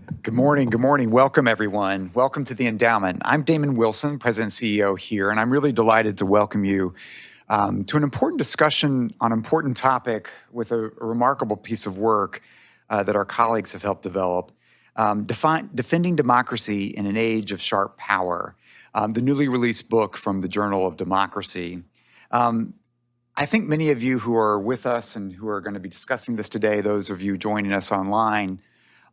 Good morning. Good morning. Welcome, everyone. Welcome to the Endowment. I'm Damon Wilson, President and CEO here, and I'm really delighted to welcome you to an important discussion on an important topic with a remarkable piece of work that our colleagues have helped develop, Defending Democracy in an Age of Sharp Power, the newly released book from the Journal of Democracy. I think many of you who are with us and who are going to be discussing this today, those of you joining us online,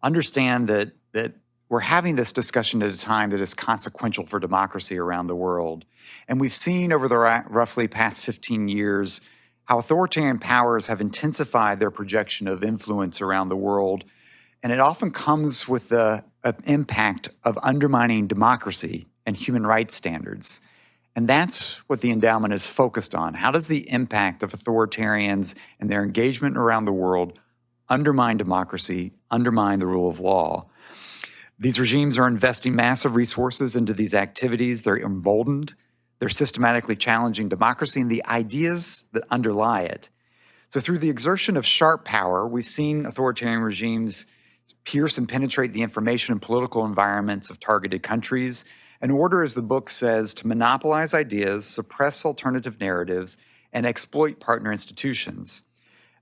understand that we're having this discussion at a time that is consequential for democracy around the world. And we've seen over the roughly past 15 years how authoritarian powers have intensified their projection of influence around the world. And it often comes with the impact of undermining democracy and human rights standards. And that's what the endowment is focused on. How does the impact of authoritarians and their engagement around the world undermine democracy, undermine the rule of law? These regimes are investing massive resources into these activities. They're emboldened. They're systematically challenging democracy and the ideas that underlie it. So through the exertion of sharp power, we've seen authoritarian regimes pierce and penetrate the information and political environments of targeted countries in order, as the book says, to monopolize ideas, suppress alternative narratives, and exploit partner institutions.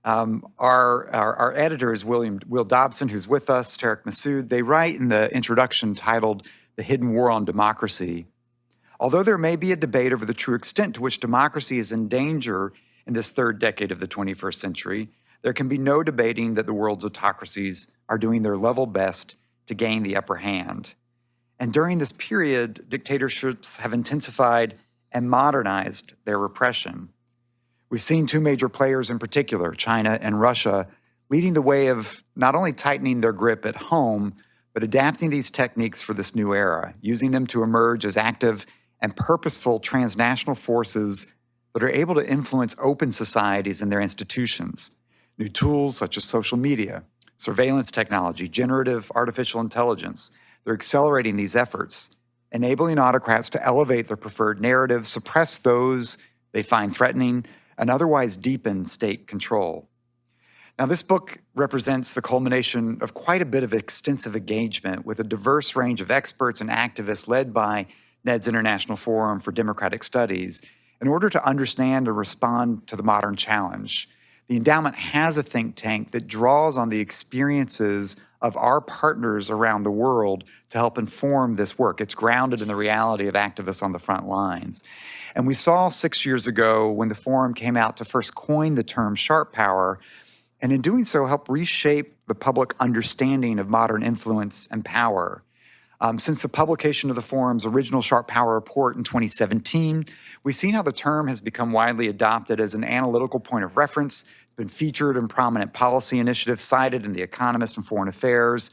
Our editor is Will Dobson, who's with us, Tarek Massoud. They write in the introduction titled The Hidden War on Democracy. Although there may be a debate over the true extent to which democracy is in danger in this third decade of the 21st century, there can be no debating that the world's autocracies are doing their level best to gain the upper hand. And during this period, dictatorships have intensified and modernized their repression. We've seen two major players in particular, China and Russia, leading the way of not only tightening their grip at home, but adapting these techniques for this new era, using them to emerge as active and purposeful transnational forces that are able to influence open societies and their institutions. New tools such as social media, surveillance technology, generative artificial intelligence, they're accelerating these efforts, enabling autocrats to elevate their preferred narratives, suppress those they find threatening, and otherwise deepen state control. Now, this book represents the culmination of quite a bit of extensive engagement with a diverse range of experts and activists led by NED's International Forum for Democratic Studies in order to understand and respond to the modern challenge. The endowment has a think tank that draws on the experiences of our partners around the world to help inform this work. It's grounded in the reality of activists on the front lines. And we saw 6 years ago when the forum came out to first coin the term sharp power, and in doing so help reshape the public understanding of modern influence and power. Since the publication of the forum's original Sharp Power report in 2017, we've seen how the term has become widely adopted as an analytical point of reference. It's been featured in prominent policy initiatives cited in The Economist and Foreign Affairs.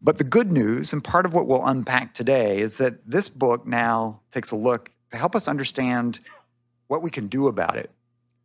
But the good news, and part of what we'll unpack today, is that this book now takes a look to help us understand what we can do about it.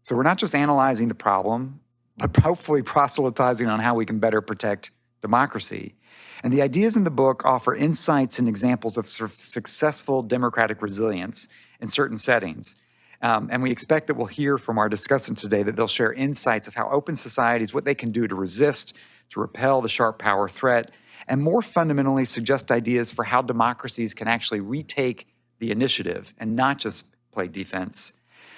So we're not just analyzing the problem, but hopefully proselytizing on how we can better protect democracy. And the ideas in the book offer insights and examples of successful democratic resilience in certain settings. And we expect that we'll hear from our discussants today that they'll share insights of how open societies, what they can do to resist, to repel the sharp power threat, and more fundamentally suggest ideas for how democracies can actually retake the initiative and not just play defense.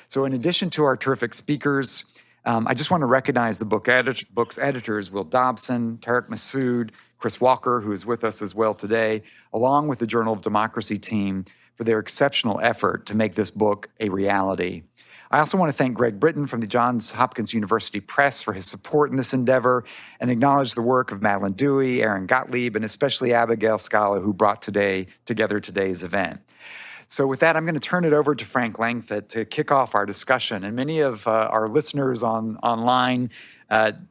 So in addition to our terrific speakers, I just want to recognize the book's editors, Will Dobson, Tarek Massoud, Chris Walker, who is with us as well today, along with the Journal of Democracy team for their exceptional effort to make this book a reality. I also want to thank Greg Britton from the Johns Hopkins University Press for his support in this endeavor and acknowledge the work of Madeline Dewey, Aaron Gottlieb, and especially Abigail Scala, who brought together today's event. So with that, I'm going to turn it over to Frank Langfitt to kick off our discussion. And many of our listeners online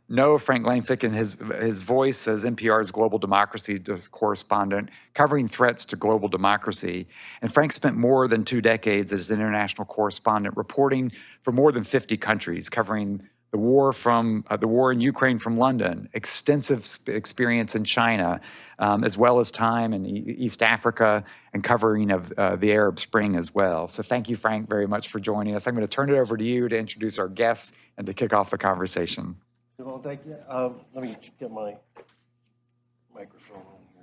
know Frank Langfitt and his voice as NPR's global democracy correspondent, covering threats to global democracy. And Frank spent more than 2 decades as an international correspondent, reporting for more than 50 countries, covering the war in Ukraine from London, extensive experience in China, as well as time in East Africa and covering of the Arab Spring as well. So thank you, Frank, very much for joining us. I'm going to turn it over to you to introduce our guests and to kick off the conversation. Well, thank you. Let me get my microphone on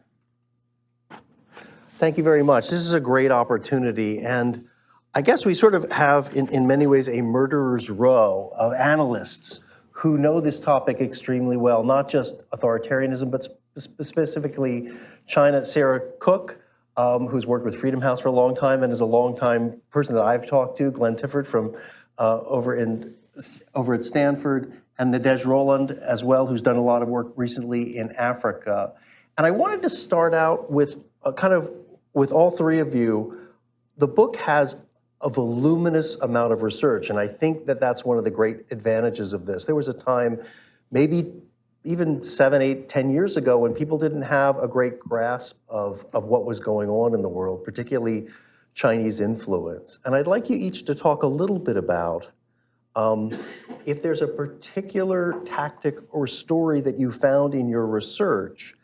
Thank you very much. This is a great opportunity. And I guess we sort of have, in many ways, a murderer's row of analysts who know this topic extremely well, not just authoritarianism, but specifically China. Sarah Cook, who's worked with Freedom House for a long time and is a longtime person that I've talked to, Glenn Tifford from over at Stanford, and Nadej Roland as well, who's done a lot of work recently in Africa. And I wanted to start out with with all three of you. The book has a voluminous amount of research, and I think that that's one of the great advantages of this. There was a time, maybe even 7, 8, 10 years ago, when people didn't have a great grasp of what was going on in the world, particularly Chinese influence. And I'd like you each to talk a little bit about if there's a particular tactic or story that you found in your research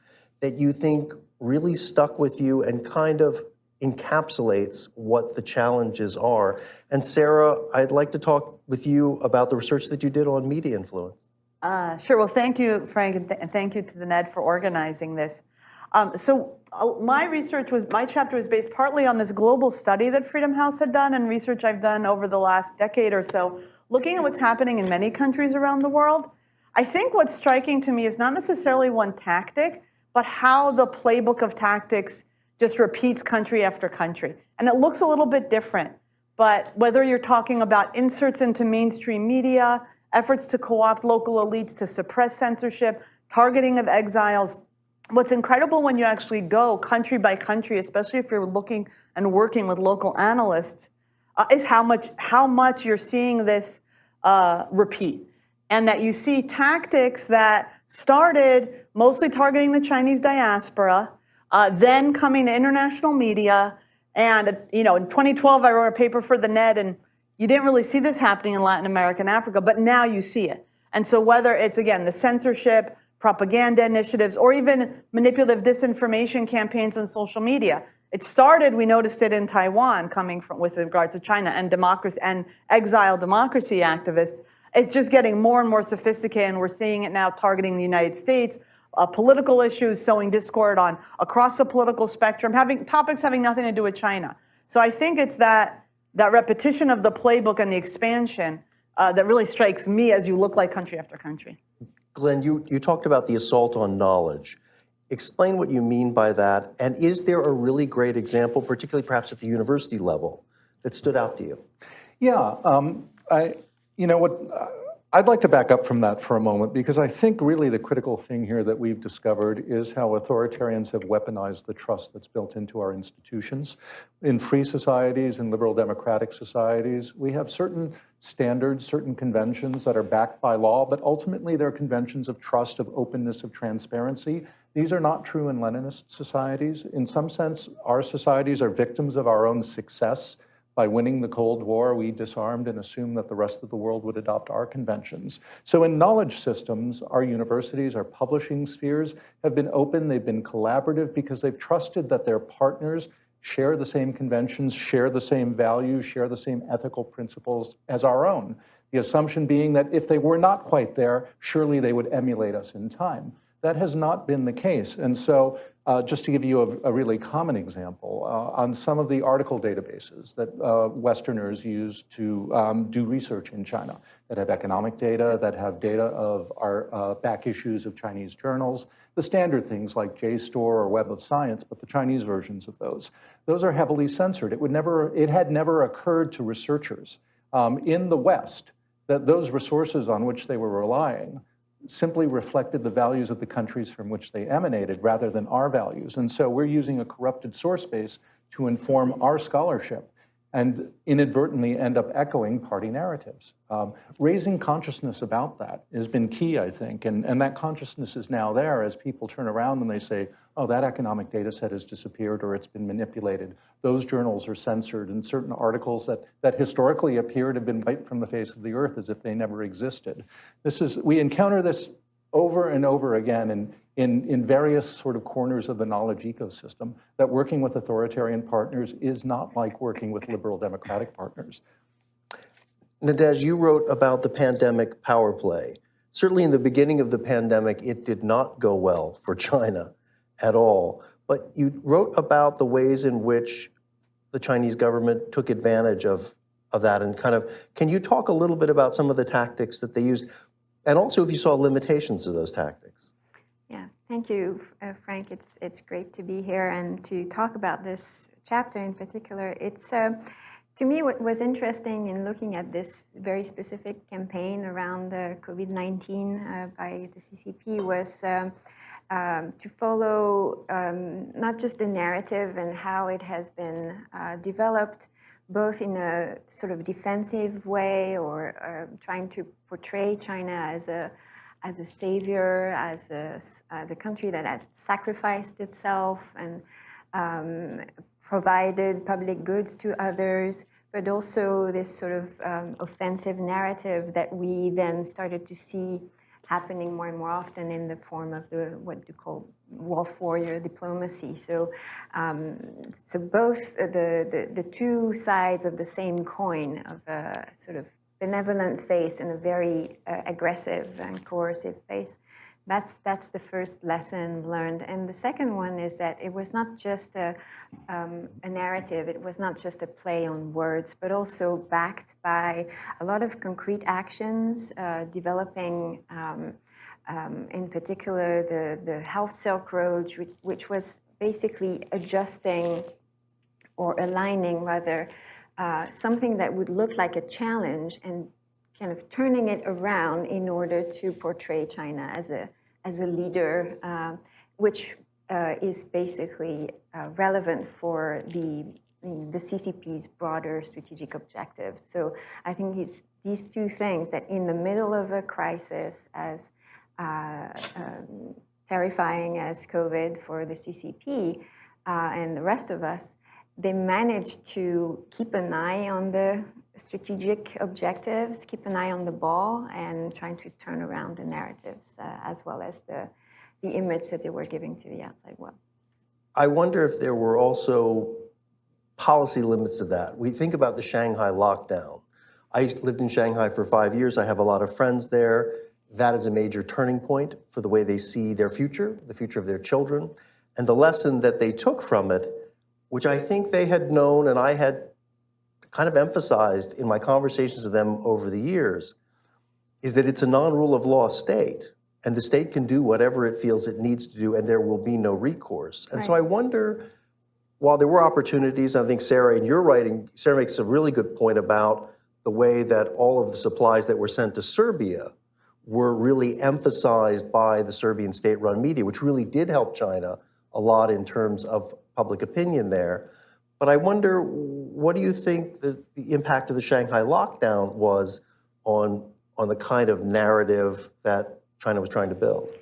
that you think really stuck with you and kind of encapsulates what the challenges are. And Sarah, I'd like to talk with you about the research that you did on media influence. Sure. Well, thank you, Frank, and thank you to the NED for organizing this. My chapter was based partly on this global study that Freedom House had done and research I've done over the last decade or so, looking at what's happening in many countries around the world. I think what's striking to me is not necessarily one tactic, but how the playbook of tactics just repeats country after country. And it looks a little bit different, but whether you're talking about inserts into mainstream media, efforts to co-opt local elites to suppress censorship, targeting of exiles, what's incredible when you actually go country by country, especially if you're looking and working with local analysts, is how much you're seeing this repeat. And that you see tactics that started mostly targeting the Chinese diaspora, then coming to international media. And in 2012, I wrote a paper for the NED, and you didn't really see this happening in Latin America and Africa, but now you see it. And so whether it's, again, the censorship, propaganda initiatives, or even manipulative disinformation campaigns on social media, it started, we noticed it in Taiwan, with regards to China and democracy and exiled democracy activists. It's just getting more and more sophisticated, and we're seeing it now targeting the United States, political issues, sowing discord across the political spectrum, topics having nothing to do with China. So I think it's that repetition of the playbook and the expansion that really strikes me as you look like country after country. Glenn, you talked about the assault on knowledge. Explain what you mean by that, and is there a really great example, particularly perhaps at the university level, that stood out to you? Yeah, I'd like to back up from that for a moment, because I think really the critical thing here that we've discovered is how authoritarians have weaponized the trust that's built into our institutions. In free societies and liberal democratic societies, we have certain standards, certain conventions that are backed by law, but ultimately they're conventions of trust, of openness, of transparency. These are not true in Leninist societies. In some sense, our societies are victims of our own success. By winning the Cold War, we disarmed and assumed that the rest of the world would adopt our conventions. So in knowledge systems, our universities, our publishing spheres have been open, they've been collaborative, because they've trusted that their partners share the same conventions, share the same values, share the same ethical principles as our own. The assumption being that if they were not quite there, surely they would emulate us in time. That has not been the case. And so just to give you a really common example, on some of the article databases that Westerners use to do research in China, that have economic data, that have data of our back issues of Chinese journals, the standard things like JSTOR or Web of Science, but the Chinese versions of those are heavily censored. It had never occurred to researchers in the West that those resources on which they were relying simply reflected the values of the countries from which they emanated rather than our values. And so we're using a corrupted source base to inform our scholarship and inadvertently end up echoing party narratives. Raising consciousness about that has been key, I think, and that consciousness is now there as people turn around and they say, oh, that economic data set has disappeared or it's been manipulated. Those journals are censored, and certain articles that historically appeared have been wiped from the face of the earth as if they never existed. We encounter this over and over again in various sort of corners of the knowledge ecosystem, that working with authoritarian partners is not like working with liberal democratic partners. Nadej, you wrote about the pandemic power play. Certainly in the beginning of the pandemic, it did not go well for China at all. but you wrote about the ways in which the Chinese government took advantage of that, and kind of, can you talk a little bit about some of the tactics that they used, and also if you saw limitations of those tactics? Yeah, thank you, Frank. It's great to be here and to talk about this chapter in particular. It's to me what was interesting in looking at this very specific campaign around the COVID-19 by the CCP was to follow not just the narrative and how it has been developed, both in a sort of defensive way or trying to portray China as a savior, as a country that had sacrificed itself and provided public goods to others, but also this sort of offensive narrative that we then started to see happening more and more often in the form of what you call wolf warrior diplomacy. So both the two sides of the same coin of a sort of benevolent face and a very aggressive and coercive face. That's the first lesson learned. And the second one is that it was not just a narrative, it was not just a play on words, but also backed by a lot of concrete actions, developing in particular the Health Silk Road, which was basically adjusting or aligning rather something that would look like a challenge and kind of turning it around in order to portray China as a leader, which is basically relevant for the CCP's broader strategic objectives. So I think it's these two things that in the middle of a crisis as terrifying as COVID for the CCP and the rest of us, they managed to keep an eye on the strategic objectives, keep an eye on the ball, and trying to turn around the narratives as well as the image that they were giving to the outside world. I wonder if there were also policy limits to that. We think about the Shanghai lockdown. I lived in Shanghai for 5 years. I have a lot of friends there. That is a major turning point for the way they see their future, the future of their children. And the lesson that they took from it, which I think they had known and I had kind of emphasized in my conversations with them over the years, is that it's a non-rule of law state, and the state can do whatever it feels it needs to do, and there will be no recourse. And so I wonder, while there were opportunities, I think Sarah, in your writing, Sarah makes a really good point about the way that all of the supplies that were sent to Serbia were really emphasized by the Serbian state-run media, which really did help China a lot in terms of public opinion there. But I wonder, what do you think the impact of the Shanghai lockdown was on the kind of narrative that China was trying to build?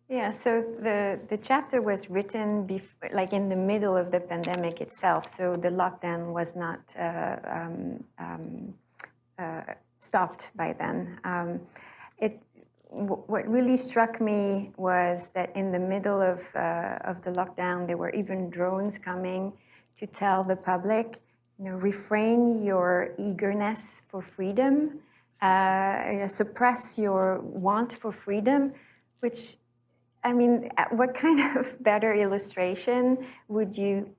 Yeah, so the chapter was written like in the middle of the pandemic itself, so the lockdown was not stopped by then. What really struck me was that in the middle of the lockdown, there were even drones coming to tell the public, refrain your eagerness for freedom, suppress your want for freedom, which, I mean, what kind of better illustration would you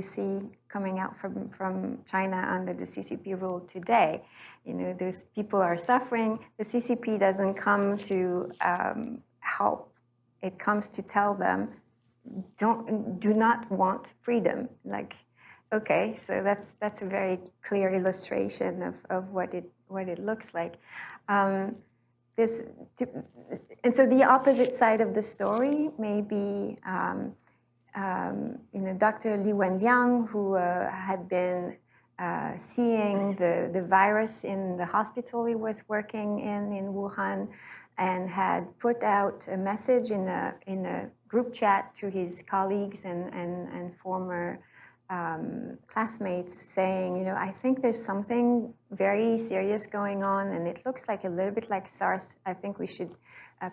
see coming out from China under the CCP rule today? Those people are suffering. The CCP doesn't come to help. It comes to tell them, do not want freedom. Like, okay, so that's a very clear illustration of what it looks like. And so the opposite side of the story may be, Dr. Li Wenliang, who had been seeing the virus in the hospital he was working in Wuhan, and had put out a message in a group chat to his colleagues and former classmates saying, I think there's something very serious going on, and it looks like a little bit like SARS. I think we should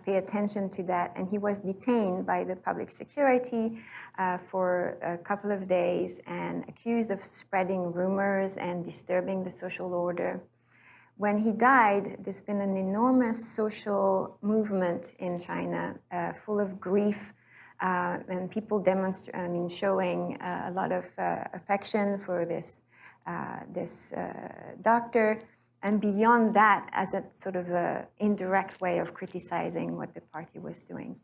pay attention to that. And he was detained by the public security for a couple of days and accused of spreading rumors and disturbing the social order. When he died, there's been an enormous social movement in China, full of grief and people showing a lot of affection for this doctor. And beyond that, as a sort of a indirect way of criticizing what the party was doing.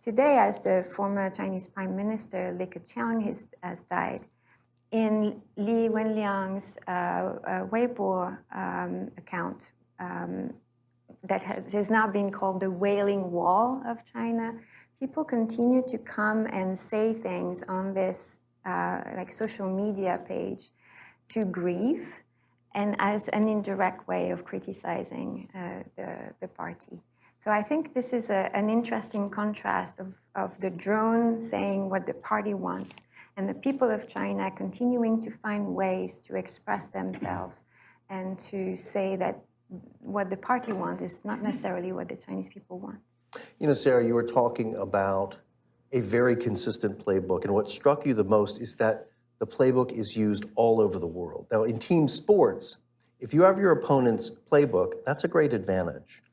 Today, as the former Chinese Prime Minister Li Keqiang has died, in Li Wenliang's Weibo account that has now been called the Wailing Wall of China, people continue to come and say things on this like social media page to grieve, and as an indirect way of criticizing the party. So I think this is an interesting contrast of the drone saying what the party wants and the people of China continuing to find ways to express themselves and to say that what the party wants is not necessarily what the Chinese people want. You know, Sarah, you were talking about a very consistent playbook, and what struck you the most is that the playbook is used all over the world. Now, in team sports, if you have your opponent's playbook, that's a great advantage.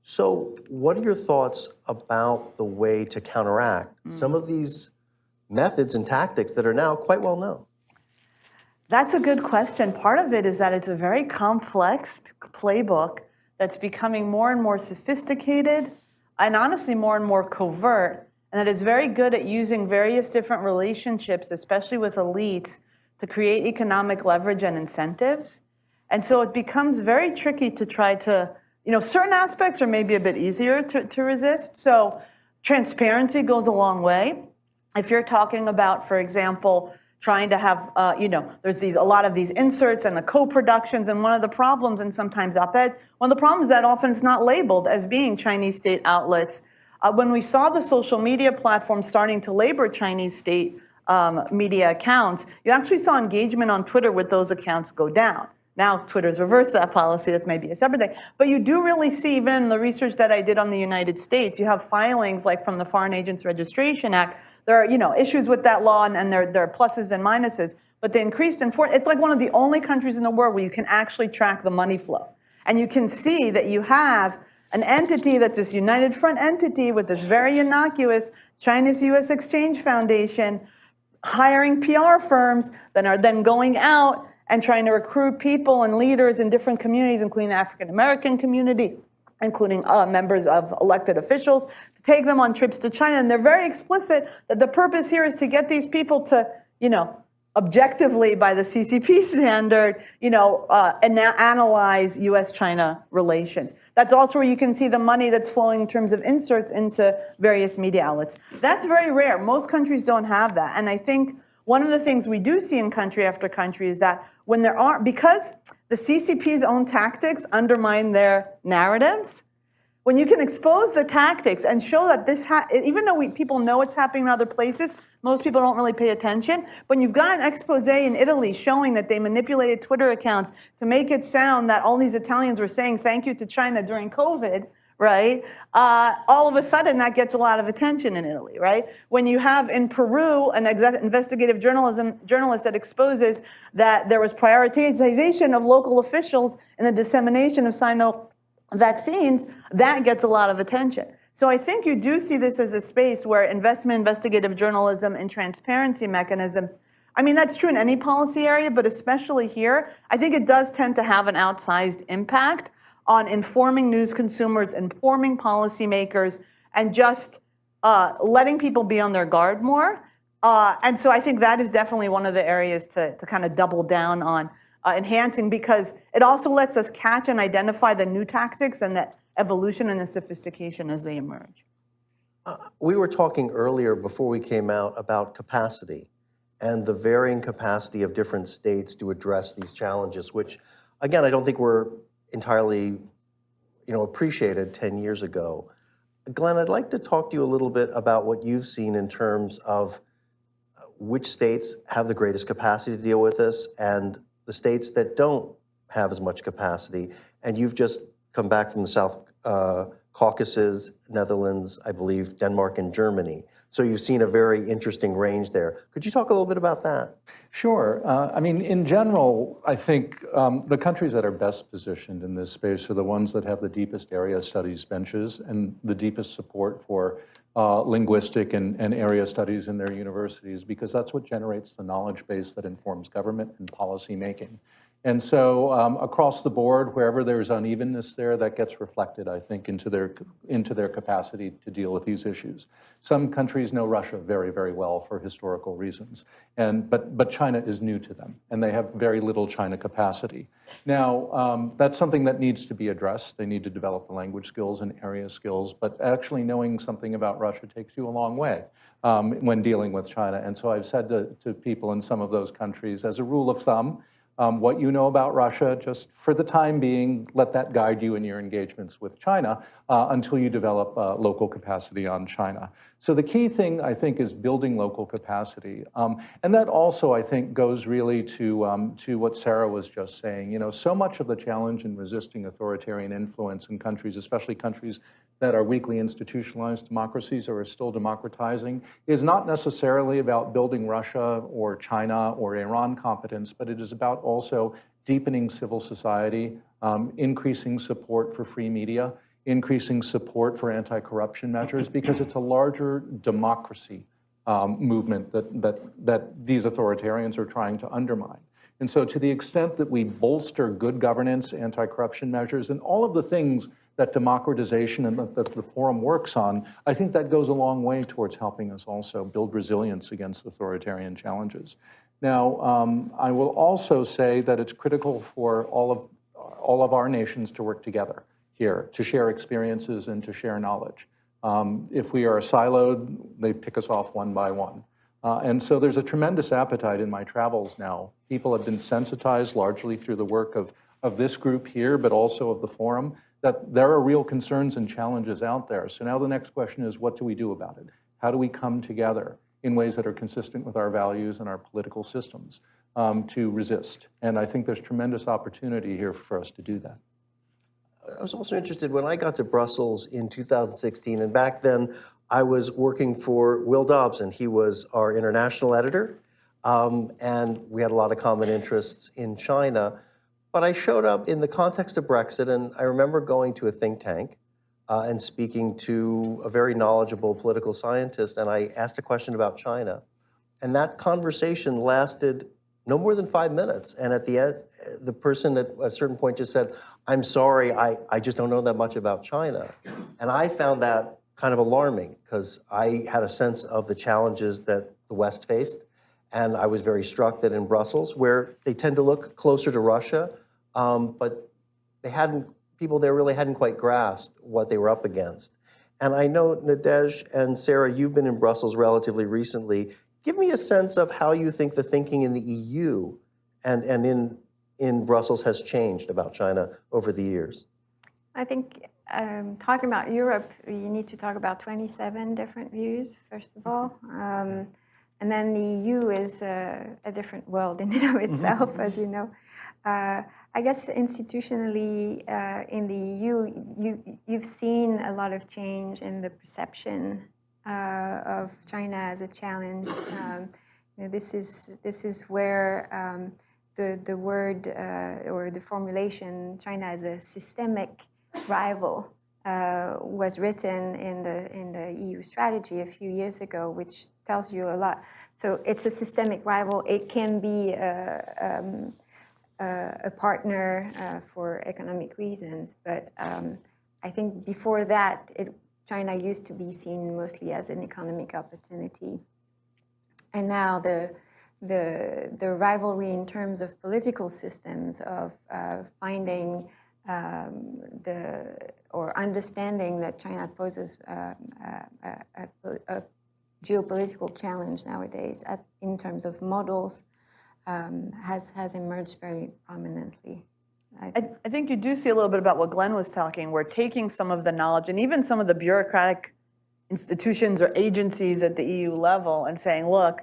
So what are your thoughts about the way to counteract some of these methods and tactics that are now quite well known? That's a good question. Part of it is that it's a very complex playbook that's becoming more and more sophisticated and honestly more and more covert, and that is very good at using various different relationships, especially with elites, to create economic leverage and incentives. And so it becomes very tricky to try to, certain aspects are maybe a bit easier to resist. So transparency goes a long way. If you're talking about, for example, trying to have, there's a lot of these inserts and the co-productions, and one of the problems, and sometimes op-eds, one of the problems is that often it's not labeled as being Chinese state outlets. When we saw the social media platforms starting to label Chinese state media accounts, you actually saw engagement on Twitter with those accounts go down. Now Twitter's reversed that policy, that's maybe a separate thing. But you do really see, even in the research that I did on the United States, you have filings like from the Foreign Agents Registration Act. There are, issues with that law, and there are pluses and minuses, but the increased enforcement, it's like one of the only countries in the world where you can actually track the money flow. And you can see that you have an entity that's this United Front entity with this very innocuous Chinese-US Exchange Foundation hiring PR firms that are then going out and trying to recruit people and leaders in different communities, including the African-American community, including members of elected officials, to take them on trips to China. And they're very explicit that the purpose here is to get these people to, objectively by the CCP standard, analyze US-China relations. That's also where you can see the money that's flowing in terms of inserts into various media outlets. That's very rare. Most countries don't have that. And I think one of the things we do see in country after country is that when there aren't, because the CCP's own tactics undermine their narratives, when you can expose the tactics and show that this, even though people know it's happening in other places, most people don't really pay attention. But you've got an expose in Italy showing that they manipulated Twitter accounts to make it sound that all these Italians were saying thank you to China during COVID, right? All of a sudden, that gets a lot of attention in Italy, right? When you have in Peru an investigative journalist that exposes that there was prioritization of local officials in the dissemination of vaccines, that gets a lot of attention. So I think you do see this as a space where investigative journalism and transparency mechanisms, I mean, that's true in any policy area, but especially here, I think it does tend to have an outsized impact on informing news consumers, informing policymakers, and just letting people be on their guard more. And so I think that is definitely one of the areas to kind of double down on enhancing, because it also lets us catch and identify the new tactics and the evolution and the sophistication as they emerge. We were talking earlier before we came out about capacity and the varying capacity of different states to address these challenges, which, again, I don't think were entirely appreciated 10 years ago. Glenn, I'd like to talk to you a little bit about what you've seen in terms of which states have the greatest capacity to deal with this and the states that don't have as much capacity. And you've just come back from the South Caucasus, Netherlands, I believe, Denmark, and Germany. So you've seen a very interesting range there. Could you talk a little bit about that? Sure. I mean, in general, I think the countries that are best positioned in this space are the ones that have the deepest area studies benches and the deepest support for linguistic and area studies in their universities, because that's what generates the knowledge base that informs government and policy making. And so across the board, wherever there's unevenness there, that gets reflected, I think, into their capacity to deal with these issues. Some countries know Russia very, very well for historical reasons, but China is new to them, and they have very little China capacity. Now, that's something that needs to be addressed. They need to develop the language skills and area skills, but actually knowing something about Russia takes you a long way when dealing with China. And so I've said to people in some of those countries, as a rule of thumb, what you know about Russia, just for the time being, let that guide you in your engagements with China until you develop local capacity on China. So the key thing, I think, is building local capacity. And that also, I think, goes really to what Sarah was just saying. You know, so much of the challenge in resisting authoritarian influence in countries, especially countries that are weakly institutionalized democracies or are still democratizing, is not necessarily about building Russia or China or Iran competence, but it is about also deepening civil society, increasing support for free media, increasing support for anti-corruption measures, because it's a larger democracy movement that these authoritarians are trying to undermine. And so to the extent that we bolster good governance, anti-corruption measures, and all of the things that democratization and that the forum works on, I think that goes a long way towards helping us also build resilience against authoritarian challenges. Now, I will also say that it's critical for all of our nations to work together here, to share experiences and to share knowledge. If we are siloed, they pick us off one by one. And so there's a tremendous appetite in my travels now. People have been sensitized largely through the work of this group here, but also of the forum, that there are real concerns and challenges out there. So now the next question is, what do we do about it? How do we come together in ways that are consistent with our values and our political systems to resist? And I think there's tremendous opportunity here for us to do that. I was also interested when I got to Brussels in 2016, and back then I was working for Will Dobson. He was our international editor, and we had a lot of common interests in China. But I showed up in the context of Brexit, and I remember going to a think tank and speaking to a very knowledgeable political scientist, and I asked a question about China. And that conversation lasted no more than 5 minutes. And at the end, the person at a certain point just said, "I'm sorry, I just don't know that much about China." And I found that kind of alarming, because I had a sense of the challenges that the West faced. And I was very struck that in Brussels, where they tend to look closer to Russia, but people there really hadn't quite grasped what they were up against. And I know, Nadege and Sarah, you've been in Brussels relatively recently. Give me a sense of how you think the thinking in the EU and in Brussels has changed about China over the years. I think talking about Europe, you need to talk about 27 different views, first of all. And then the EU is a different world in and of itself, as you know. I guess institutionally in the EU, you've seen a lot of change in the perception of China as a challenge. This is where the word or the formulation China as a systemic rival was written in the EU strategy a few years ago, which tells you a lot. So it's a systemic rival. It can be a partner for economic reasons, but I think before that, China used to be seen mostly as an economic opportunity, and now the rivalry in terms of political systems of finding or understanding that China poses a geopolitical challenge nowadays in terms of models has emerged very prominently. I think you do see a little bit about what Glenn was talking. We're taking some of the knowledge and even some of the bureaucratic institutions or agencies at the EU level and saying, look,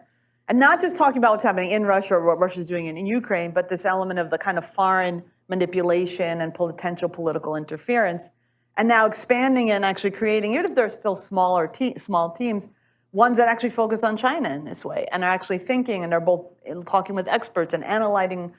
and not just talking about what's happening in Russia or what Russia's doing in Ukraine, but this element of the kind of foreign manipulation and potential political interference, and now expanding it and actually creating, even if they're still small teams, ones that actually focus on China in this way and are actually thinking and are both talking with experts and analyzing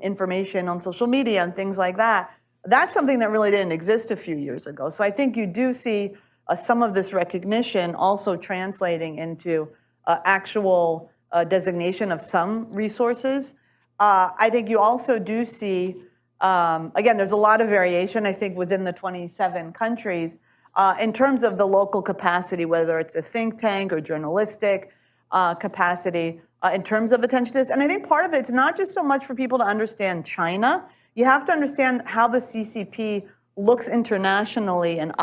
information on social media and things like that. That's something that really didn't exist a few years ago. So I think you do see some of this recognition also translating into actual designation of some resources. I think you also do see, again, there's a lot of variation, I think, within the 27 countries in terms of the local capacity, whether it's a think tank or journalistic capacity, in terms of attention to this. And I think part of it's not just so much for people to understand China. You have to understand how the CCP looks internationally and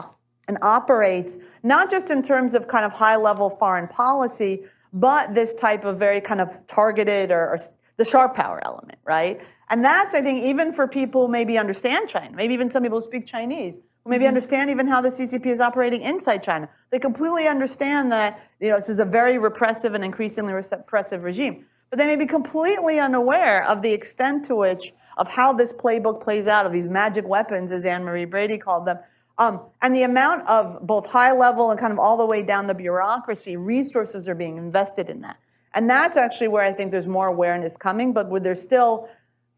operates, not just in terms of kind of high-level foreign policy, but this type of very kind of targeted or the sharp power element, right? And that's, I think, even for people who maybe understand China, maybe even some people who speak Chinese, who maybe understand even how the CCP is operating inside China. They completely understand that, this is a very repressive and increasingly repressive regime. But they may be completely unaware of the extent to which, of how this playbook plays out, of these magic weapons, as Anne-Marie Brady called them, and the amount of both high level and kind of all the way down the bureaucracy, resources are being invested in that. And that's actually where I think there's more awareness coming, but where there's still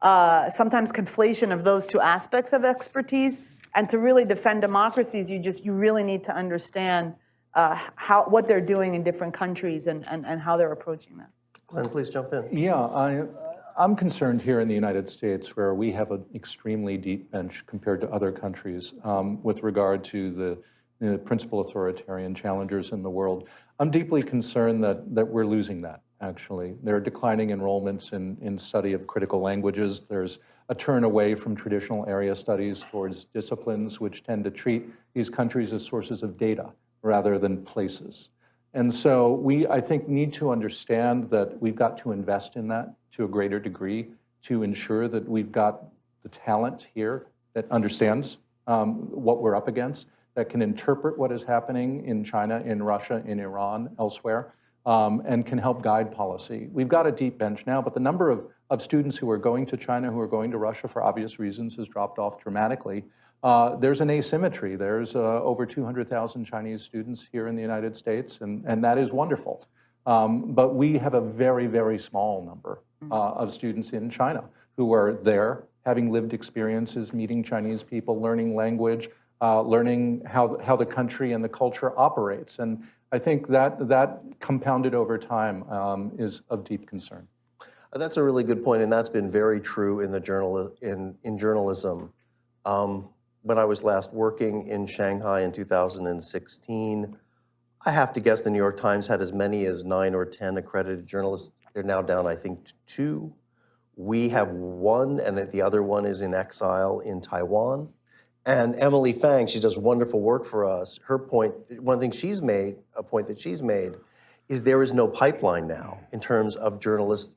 sometimes conflation of those two aspects of expertise. And to really defend democracies, you really need to understand what they're doing in different countries and how they're approaching that. Glenn, please jump in. Yeah, I'm concerned here in the United States, where we have an extremely deep bench compared to other countries with regard to the principal authoritarian challengers in the world. I'm deeply concerned that we're losing that, actually. There are declining enrollments in study of critical languages. There's a turn away from traditional area studies towards disciplines which tend to treat these countries as sources of data rather than places. And so we, I think, need to understand that we've got to invest in that to a greater degree to ensure that we've got the talent here that understands what we're up against, that can interpret what is happening in China, in Russia, in Iran, elsewhere, and can help guide policy. We've got a deep bench now, but the number of students who are going to China, who are going to Russia for obvious reasons, has dropped off dramatically. There's an asymmetry. There's over 200,000 Chinese students here in the United States, and that is wonderful. But we have a very, very small number of students in China who are there, having lived experiences, meeting Chinese people, learning language, learning how the country and the culture operates. And I think that compounded over time is of deep concern. That's a really good point, and that's been very true in the in journalism. When I was last working in Shanghai in 2016, I have to guess the New York Times had as many as 9 or 10 accredited journalists. They're now down, I think, to 2. We have 1, and the other one is in exile in Taiwan. And Emily Fang, she does wonderful work for us. Her point, one of the things she's made, a point that she's made, is there is no pipeline now in terms of journalists.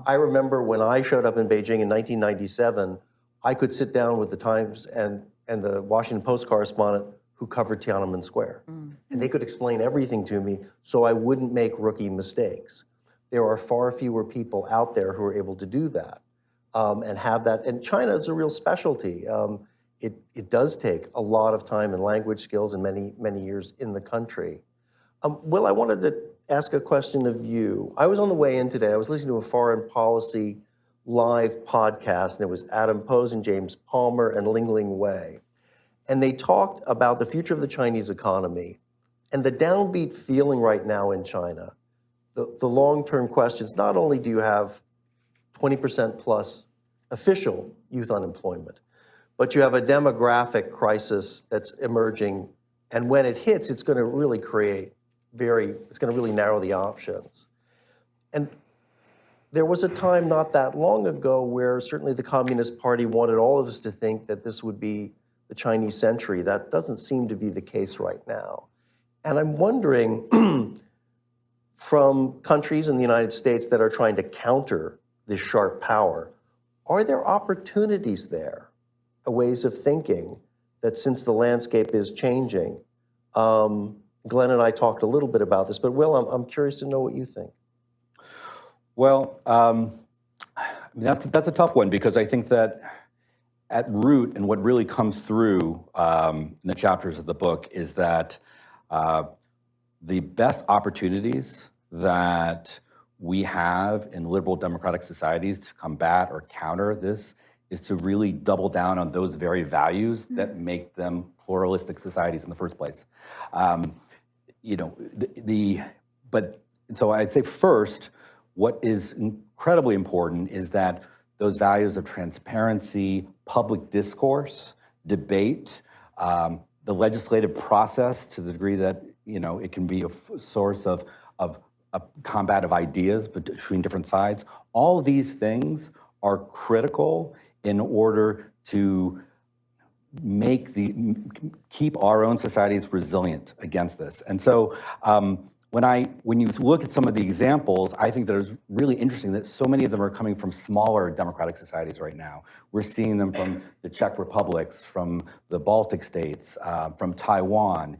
I remember when I showed up in Beijing in 1997, I could sit down with the Times and the Washington Post correspondent who covered Tiananmen Square. And they could explain everything to me so I wouldn't make rookie mistakes. There are far fewer people out there who are able to do that and have that. And China is a real specialty. It does take a lot of time and language skills and many years in the country. Will, I wanted to ask a question of you. I was on the way in today. I was listening to a foreign policy live podcast, and it was Adam Pose and James Palmer and Ling Wei. And they talked about the future of the Chinese economy and the downbeat feeling right now in China. The long-term questions, not only do you have 20% plus official youth unemployment, but you have a demographic crisis that's emerging. And when it hits, it's going to really it's going to really narrow the options. And there was a time not that long ago where certainly the Communist Party wanted all of us to think that this would be the Chinese century. That doesn't seem to be the case right now. And I'm wondering, from countries in the United States that are trying to counter this sharp power, are there opportunities there, ways of thinking that since the landscape is changing? Glenn and I talked a little bit about this, but Will, I'm curious to know what you think. Well, that's a tough one, because I think that at root, and what really comes through in the chapters of the book is that the best opportunities that we have in liberal democratic societies to combat or counter this is to really double down on those very values that make them pluralistic societies in the first place. So I'd say first, what is incredibly important is that those values of transparency, public discourse, debate, the legislative process to the degree that it can be a source of a combat of ideas between different sides. All of these things are critical in order to keep our own societies resilient against this. And so when you look at some of the examples, I think that it's really interesting that so many of them are coming from smaller democratic societies right now. We're seeing them from the Czech republics, from the Baltic states, from Taiwan,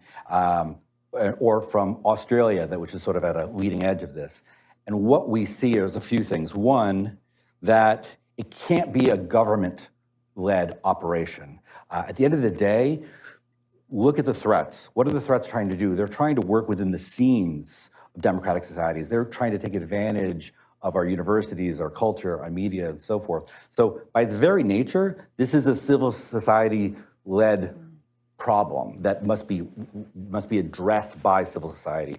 or from Australia, which is sort of at a leading edge of this. And what we see is a few things. One, that it can't be a government-led operation. At the end of the day, look at the threats. What are the threats trying to do? They're trying to work within the seams of democratic societies. They're trying to take advantage of our universities, our culture, our media, and so forth. So by its very nature, this is a civil society-led problem that must be addressed by civil society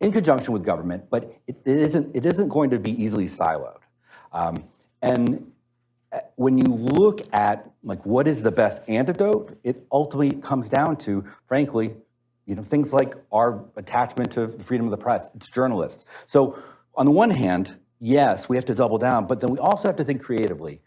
in conjunction with government, but it isn't going to be easily siloed. And when you look at what is the best antidote, it ultimately comes down to, frankly, things like our attachment to the freedom of the press. It's journalists. So on the one hand, yes, we have to double down, but then we also have to think creatively.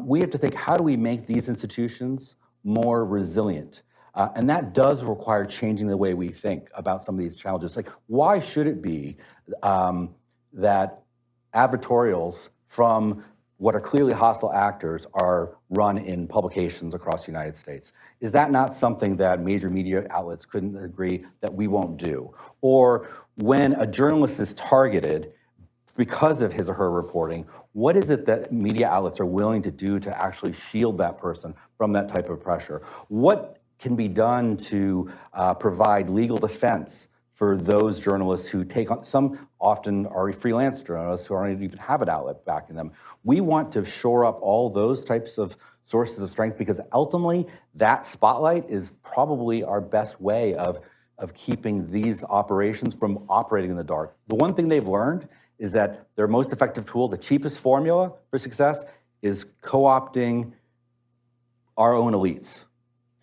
We have to think, how do we make these institutions more resilient? And that does require changing the way we think about some of these challenges. Why should it be that advertorials from what are clearly hostile actors are run in publications across the United States? Is that not something that major media outlets couldn't agree that we won't do? Or when a journalist is targeted because of his or her reporting, what is it that media outlets are willing to do to actually shield that person from that type of pressure? What can be done to provide legal defense for those journalists who take on, some often are freelance journalists who aren't even have an outlet backing them. We want to shore up all those types of sources of strength because ultimately that spotlight is probably our best way of keeping these operations from operating in the dark. The one thing they've learned is that their most effective tool, the cheapest formula for success, is co-opting our own elites.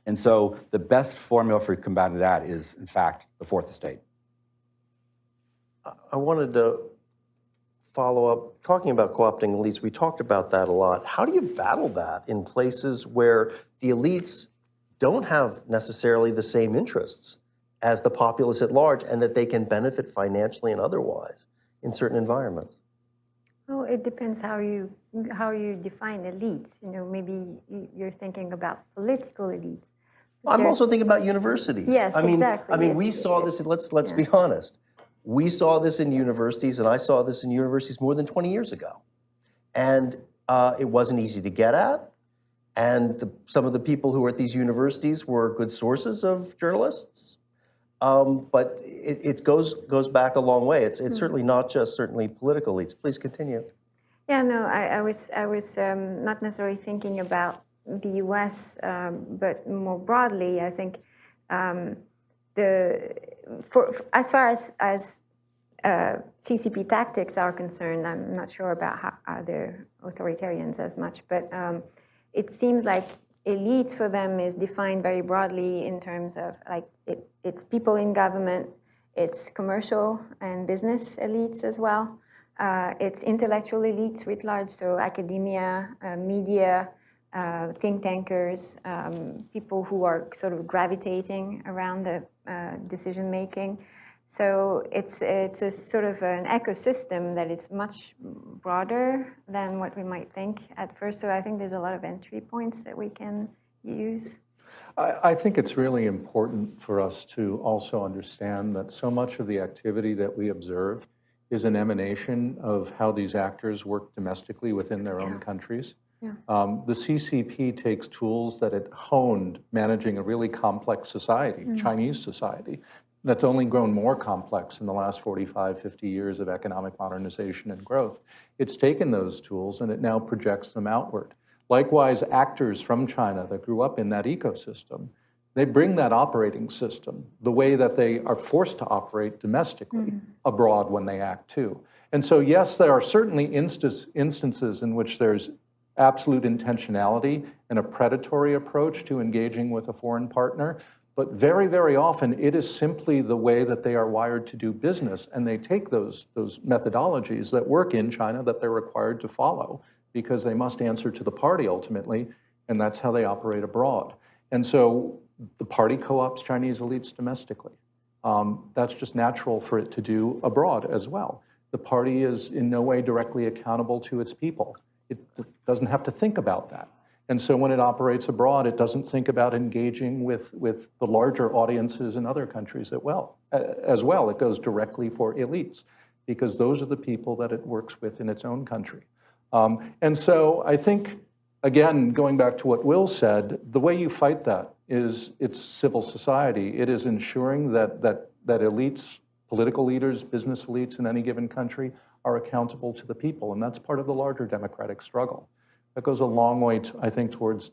And so the best formula for combating that is, in fact, the fourth estate. I wanted to follow up, talking about co-opting elites, we talked about that a lot. How do you battle that in places where the elites don't have necessarily the same interests as the populace at large and that they can benefit financially and otherwise in certain environments? Well, it depends how you define elites. Maybe you're thinking about political elites. I'm also thinking about universities. Yes, exactly. I mean, we saw this. Let's be honest. We saw this in universities, and I saw this in universities more than 20 years ago, and it wasn't easy to get at. And some of the people who were at these universities were good sources of journalists, but it goes back a long way. It's certainly not just political elites. Please continue. Yeah, no, I was not necessarily thinking about the U.S., but more broadly, I think as far as CCP tactics are concerned, I'm not sure about how other authoritarians as much, but it seems like elites for them is defined very broadly in terms of it's people in government, it's commercial and business elites as well, it's intellectual elites writ large, so academia, media, think tankers, people who are sort of gravitating around the decision making. So it's a sort of an ecosystem that is much broader than what we might think at first. So I think there's a lot of entry points that we can use. I think it's really important for us to also understand that so much of the activity that we observe is an emanation of how these actors work domestically within their own countries. The CCP takes tools that it honed managing a really complex society, Chinese society, that's only grown more complex in the last 45, 50 years of economic modernization and growth. It's taken those tools and it now projects them outward. Likewise, actors from China that grew up in that ecosystem, they bring that operating system, the way that they are forced to operate domestically, abroad when they act too. And so yes, there are certainly instances in which there's absolute intentionality and a predatory approach to engaging with a foreign partner, but very, very often it is simply the way that they are wired to do business, and they take those methodologies that work in China that they're required to follow because they must answer to the party ultimately, and that's how they operate abroad. And so the party co-ops Chinese elites domestically. That's just natural for it to do abroad as well. The party is in no way directly accountable to its people. It doesn't have to think about that. And so when it operates abroad, it doesn't think about engaging with the larger audiences in other countries as well. It goes directly for elites because those are the people that it works with in its own country. And so I think, again, going back to what Will said, the way you fight that is it's civil society. It is ensuring that elites, political leaders, business elites in any given country are accountable to the people. And that's part of the larger democratic struggle. That goes a long way, I think, towards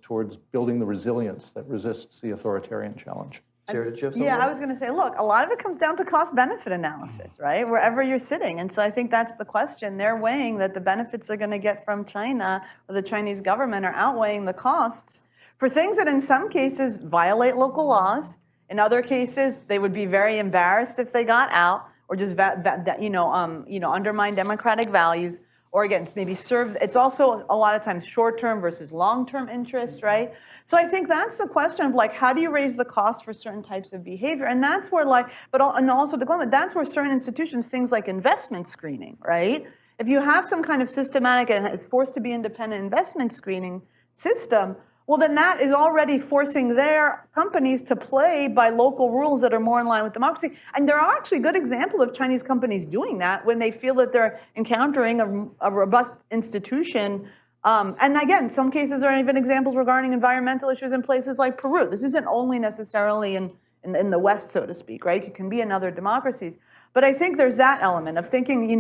building the resilience that resists the authoritarian challenge. Sarah, did you have something? Yeah, I was going to say, look, a lot of it comes down to cost-benefit analysis, right? Wherever you're sitting. And so I think that's the question. They're weighing that the benefits they're going to get from China or the Chinese government are outweighing the costs for things that in some cases violate local laws. In other cases, they would be very embarrassed if they got out or just undermine democratic values. Or again, maybe serve, it's also a lot of times short-term versus long-term interest, right? So I think that's the question of like, how do you raise the cost for certain types of behavior? And that's where and also the government, that's where certain institutions, things like investment screening, right? If you have some kind of systematic and it's forced to be independent investment screening system, well, then that is already forcing their companies to play by local rules that are more in line with democracy. And there are actually good examples of Chinese companies doing that when they feel that they're encountering a robust institution. And again, some cases are even examples regarding environmental issues in places like Peru. This isn't only necessarily in the West, so to speak, right? It can be in other democracies. But I think there's that element of thinking,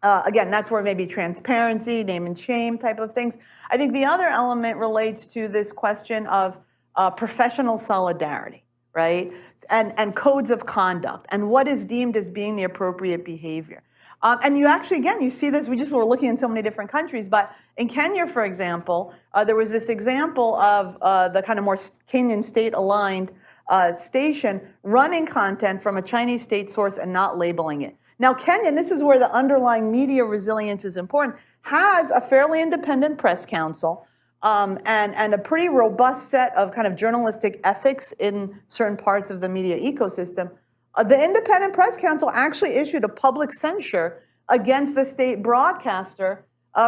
again, that's where maybe transparency, name and shame type of things. I think the other element relates to this question of professional solidarity, right? And codes of conduct and what is deemed as being the appropriate behavior. And you actually, again, you see this, we just were looking in so many different countries, but in Kenya, for example, there was this example of the kind of more Kenyan state-aligned station running content from a Chinese state source and not labeling it. Now, Kenya, and this is where the underlying media resilience is important, has a fairly independent press council and a pretty robust set of kind of journalistic ethics in certain parts of the media ecosystem. The Independent Press Council actually issued a public censure against the state broadcaster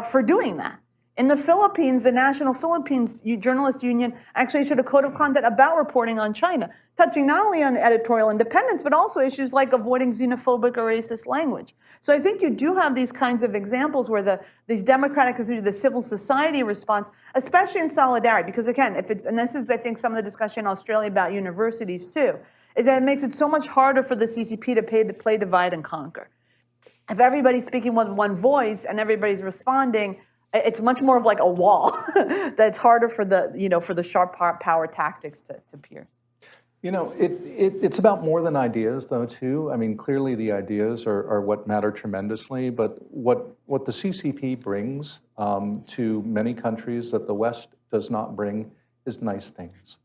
for doing that. In the Philippines, the National Philippines Journalist Union actually issued a code of conduct about reporting on China, touching not only on editorial independence, but also issues like avoiding xenophobic or racist language. So I think you do have these kinds of examples where these democratic institutions, the civil society response, especially in solidarity, because again, and this is, I think, some of the discussion in Australia about universities too, is that it makes it so much harder for the CCP to play divide and conquer. If everybody's speaking with one voice and everybody's responding, it's much more of like a wall that's harder for the sharp power tactics to pierce. It's about more than ideas, though, too. I mean, clearly the ideas are what matter tremendously, but what the CCP brings to many countries that the West does not bring is nice things.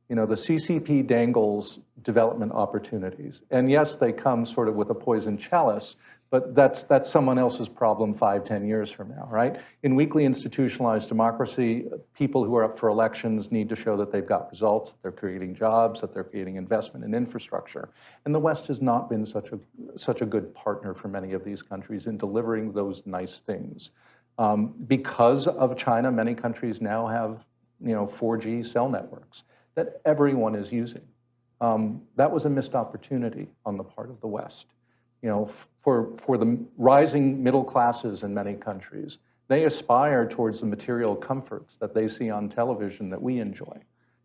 The CCP dangles development opportunities. And yes, they come sort of with a poison chalice, but that's someone else's problem 5, 10 years from now, right? In weakly institutionalized democracy, people who are up for elections need to show that they've got results, that they're creating jobs, that they're creating investment in infrastructure. And the West has not been such a good partner for many of these countries in delivering those nice things. Because of China, many countries now have 4G cell networks that everyone is using. That was a missed opportunity on the part of the West. For the rising middle classes in many countries, They aspire towards the material comforts that they see on television that we enjoy.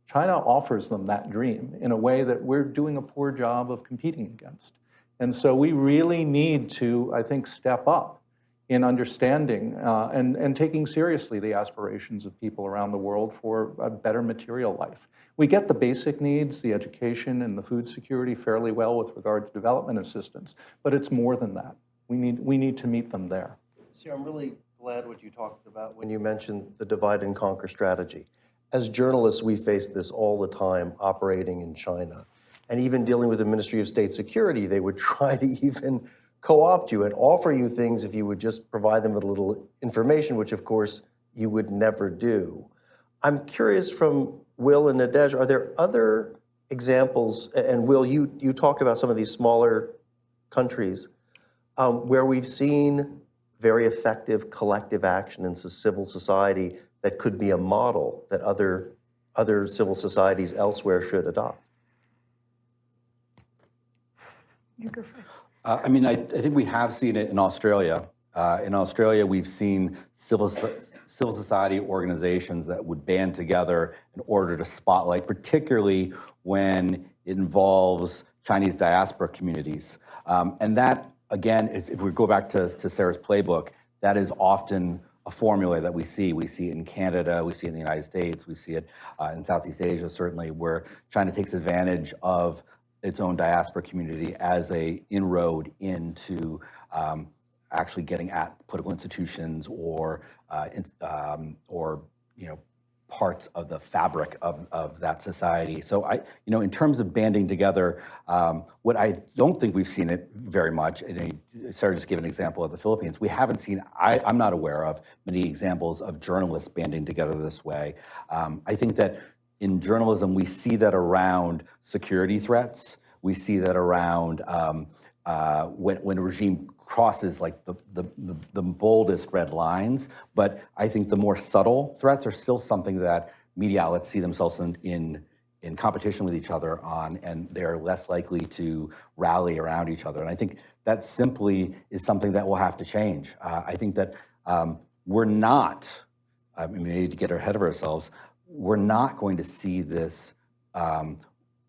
China offers them that dream in a way that we're doing a poor job of competing against. And so we really need to, I think, step up in understanding and taking seriously the aspirations of people around the world for a better material life. We get the basic needs, the education and the food security fairly well with regard to development assistance, but it's more than that. We need to meet them there. See, I'm really glad what you talked about when you mentioned the divide and conquer strategy. As journalists, we face this all the time operating in China. And even dealing with the Ministry of State Security, they would try to even co-opt you and offer you things if you would just provide them with a little information, which of course you would never do. I'm curious from Will and Nadej, are there other examples, and Will, you talked about some of these smaller countries where we've seen very effective collective action in civil society that could be a model that other civil societies elsewhere should adopt? You go first. I mean, I think we have seen it in Australia. In Australia, we've seen civil society organizations that would band together in order to spotlight, particularly when it involves Chinese diaspora communities. And that, again, is, if we go back to Sarah's playbook, that is often a formula that we see. We see it in Canada, we see it in the United States, we see it in Southeast Asia, certainly, where China takes advantage of its own diaspora community as a inroad into actually getting at political institutions or parts of the fabric of that society. So in terms of banding together, what I don't think we've seen it very much, and Sarah just gave an example of the Philippines, we haven't seen, I'm not aware of many examples of journalists banding together this way. I think that in journalism, we see that around security threats. We see that around when a regime crosses like the boldest red lines. But I think the more subtle threats are still something that media outlets see themselves in competition with each other on, and they're less likely to rally around each other. And I think that simply is something that will have to change. I think that we're not, I mean, we need to get ahead of ourselves, we're not going to see this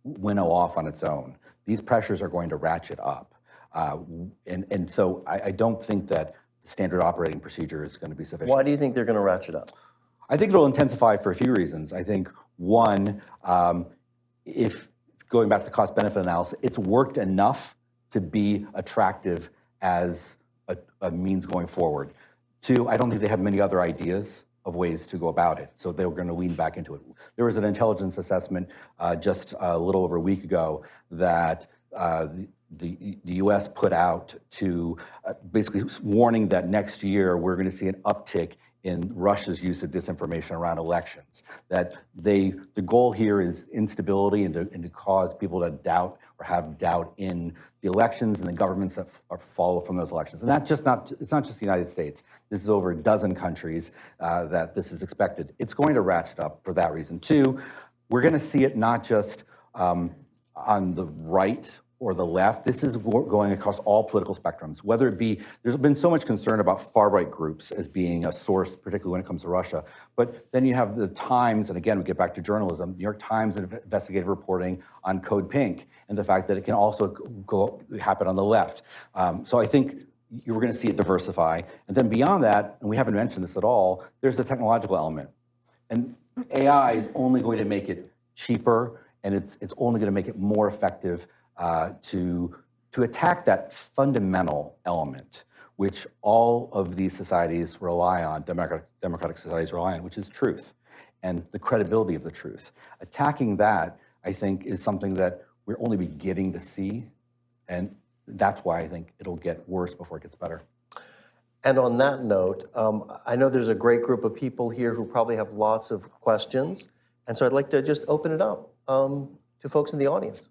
winnow off on its own. These pressures are going to ratchet up. And so I don't think that the standard operating procedure is going to be sufficient. Why do you think they're going to ratchet up? I think it'll intensify for a few reasons. I think, one, if going back to the cost-benefit analysis, it's worked enough to be attractive as a means going forward. Two, I don't think they have many other ideas of ways to go about it, so they were going to lean back into it. There was an intelligence assessment just a little over a week ago that the U.S. put out to basically warning that next year we're going to see an uptick in Russia's use of disinformation around elections. That the goal here is instability and to cause people to doubt or have doubt in the elections and the governments that follow from those elections. And it's not just the United States. This is over a dozen countries that this is expected. It's going to ratchet up for that reason. Two, we're going to see it not just on the right or the left. This is going across all political spectrums, whether it be, there's been so much concern about far-right groups as being a source, particularly when it comes to Russia. But then you have the Times, and again, we get back to journalism, New York Times investigative reporting on Code Pink, and the fact that it can also happen on the left. So I think you're going to see it diversify. And then beyond that, and we haven't mentioned this at all, there's the technological element. And AI is only going to make it cheaper, and it's only going to make it more effective to attack that fundamental element, which all of these societies rely on, democratic societies rely on, which is truth and the credibility of the truth. Attacking that, I think, is something that we're only beginning to see, and that's why I think it'll get worse before it gets better. And on that note, I know there's a great group of people here who probably have lots of questions, and so I'd like to just open it up to folks in the audience.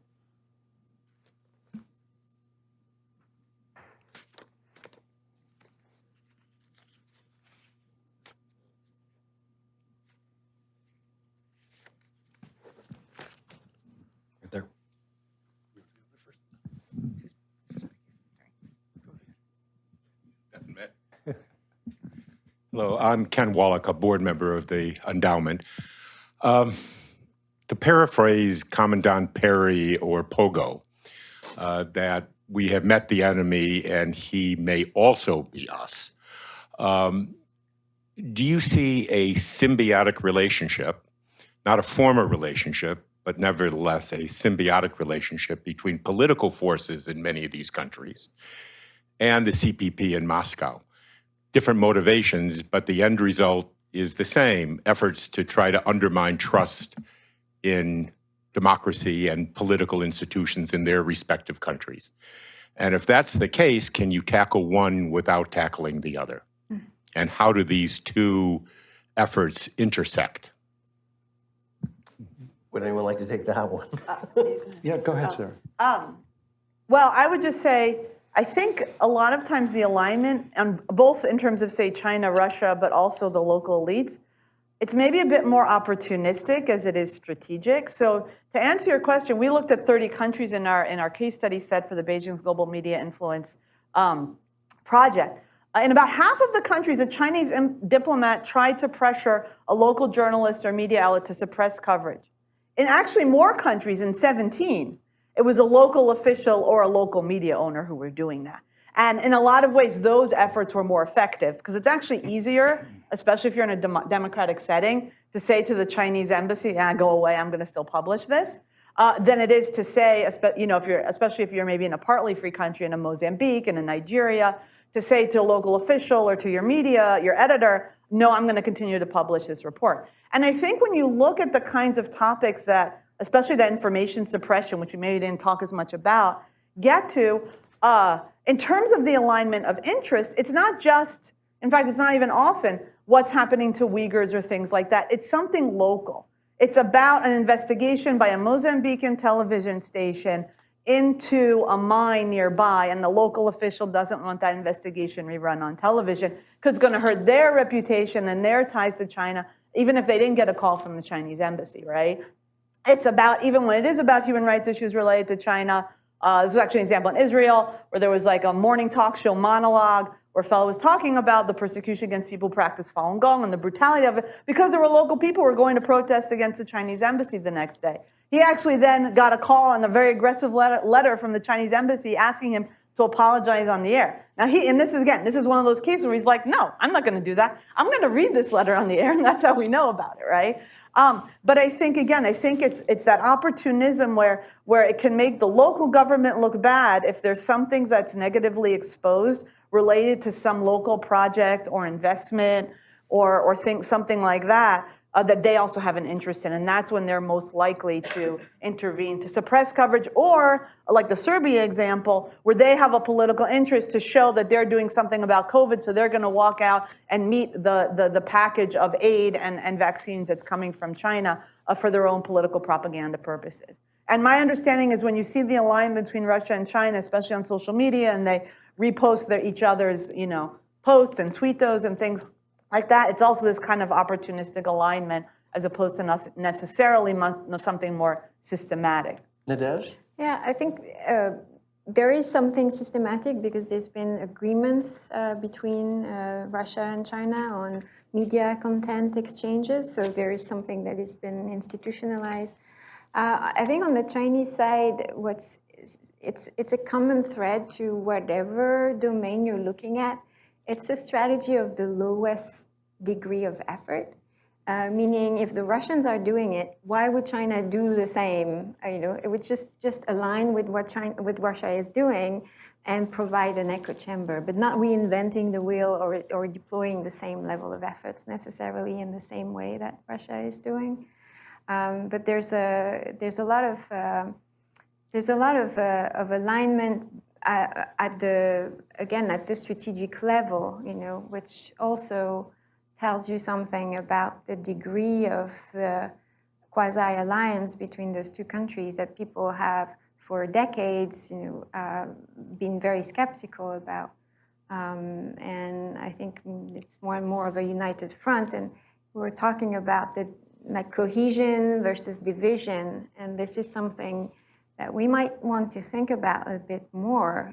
There. Nothing, Matt. Hello, I'm Ken Wallach, a board member of the Endowment. To paraphrase Commandant Perry or Pogo, that we have met the enemy and he may also be us. Do you see a symbiotic relationship, not a former relationship, but nevertheless a symbiotic relationship between political forces in many of these countries and the CPP in Moscow? Different motivations, but the end result is the same, efforts to try to undermine trust in democracy and political institutions in their respective countries. And if that's the case, can you tackle one without tackling the other? And how do these two efforts intersect? Would anyone like to take that one? Yeah, go ahead, Sarah. Well, I would just say, I think a lot of times the alignment, both in terms of, say, China, Russia, but also the local elites, it's maybe a bit more opportunistic as it is strategic. So to answer your question, we looked at 30 countries in our case study set for the Beijing's Global Media Influence project. In about half of the countries, a Chinese diplomat tried to pressure a local journalist or media outlet to suppress coverage. In actually more countries, in 17, it was a local official or a local media owner who were doing that. And in a lot of ways, those efforts were more effective because it's actually easier, especially if you're in a democratic setting, to say to the Chinese embassy, go away, I'm going to still publish this, than it is to say, especially if you're maybe in a partly free country, in a Mozambique, in a Nigeria, to say to a local official or to your media, your editor, no, I'm going to continue to publish this report. And I think when you look at the kinds of topics that, especially that information suppression, which we maybe didn't talk as much about, get to, in terms of the alignment of interests, it's not just, in fact, it's not even often what's happening to Uyghurs or things like that. It's something local. It's about an investigation by a Mozambican television station into a mine nearby, and the local official doesn't want that investigation rerun on television because it's going to hurt their reputation and their ties to China, even if they didn't get a call from the Chinese embassy, right? It's about, even when it is about human rights issues related to China, this was actually an example in Israel where there was like a morning talk show monologue where a fellow was talking about the persecution against people who practice Falun Gong and the brutality of it because there were local people who were going to protest against the Chinese embassy the next day. He actually then got a call and a very aggressive letter from the Chinese embassy asking him to apologize on the air. Now, this is one of those cases where he's like, no, I'm not going to do that. I'm going to read this letter on the air, and that's how we know about it, right? But I think it's that opportunism where it can make the local government look bad if there's something that's negatively exposed related to some local project or investment or something like that, that they also have an interest in. And that's when they're most likely to intervene to suppress coverage, or like the Serbia example, where they have a political interest to show that they're doing something about COVID. So they're going to walk out and meet the package of aid and vaccines that's coming from China for their own political propaganda purposes. And my understanding is when you see the alignment between Russia and China, especially on social media, and they repost each other's posts and tweet those and things like that, it's also this kind of opportunistic alignment as opposed to not necessarily something more systematic. Nadej? Yeah, I think there is something systematic because there's been agreements between Russia and China on media content exchanges. So there is something that has been institutionalized. I think on the Chinese side, it's a common thread to whatever domain you're looking at. It's a strategy of the lowest degree of effort, meaning if the Russians are doing it, why would China do the same? It would just align with what Russia is doing and provide an echo chamber, but not reinventing the wheel or deploying the same level of efforts necessarily in the same way that Russia is doing. But there's a lot of alignment at the strategic level, which also tells you something about the degree of the quasi-alliance between those two countries that people have for decades, been very skeptical about. And I think it's more and more of a united front. And we're talking about the cohesion versus division, and this is something that we might want to think about a bit more,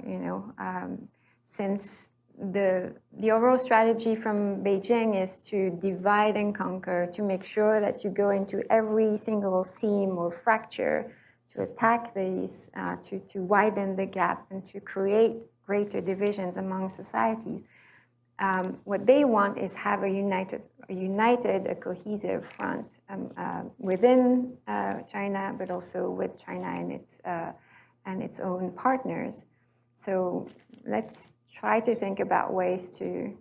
since the overall strategy from Beijing is to divide and conquer, to make sure that you go into every single seam or fracture, to attack these, to widen the gap and to create greater divisions among societies. What they want is have a united, a cohesive front within China, but also with China and its own partners. So let's try to think about ways to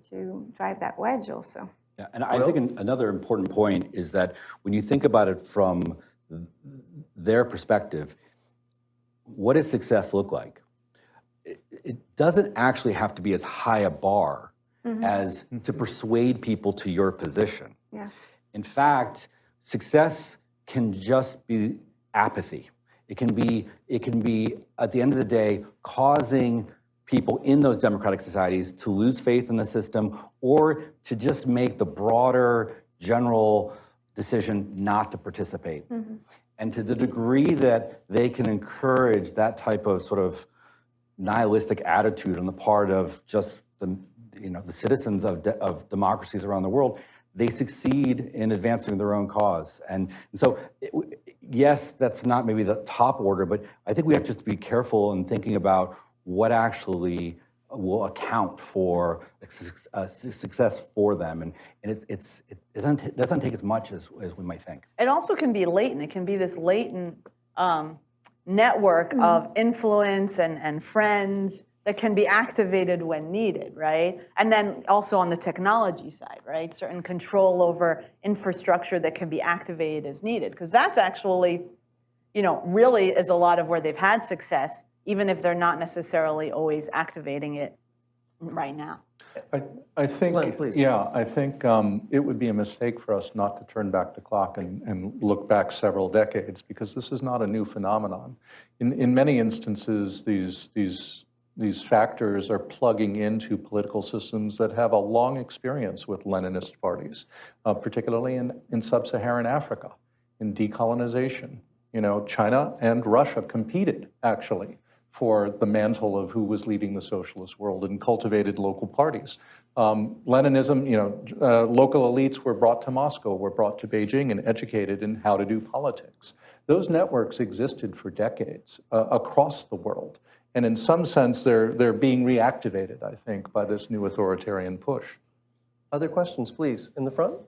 drive that wedge also. Yeah, and I think another important point is that when you think about it from their perspective, what does success look like? It doesn't actually have to be as high a bar as to persuade people to your position. Yeah. In fact, success can just be apathy. It can be at the end of the day causing people in those democratic societies to lose faith in the system or to just make the broader general decision not to participate. And to the degree that they can encourage that type of sort of nihilistic attitude on the part of just the citizens of democracies around the world, they succeed in advancing their own cause. And so, yes, that's not maybe the top order, but I think we have to be careful in thinking about what actually will account for success for them. And it doesn't take as much as we might think. It also can be latent. It can be this latent network of influence and friends that can be activated when needed, right? And then also on the technology side, right? Certain control over infrastructure that can be activated as needed. Because that's actually, really is a lot of where they've had success, even if they're not necessarily always activating it right now. I think, Glenn, please. yeah, I think it would be a mistake for us not to turn back the clock and look back several decades, because this is not a new phenomenon. In many instances, these factors are plugging into political systems that have a long experience with Leninist parties, particularly in sub-Saharan Africa, in decolonization. China and Russia competed, actually, for the mantle of who was leading the socialist world and cultivated local parties. Leninism, local elites were brought to Moscow, were brought to Beijing and educated in how to do politics. Those networks existed for decades across the world. And in some sense, they're being reactivated, I think, by this new authoritarian push. Other questions, please, in the front?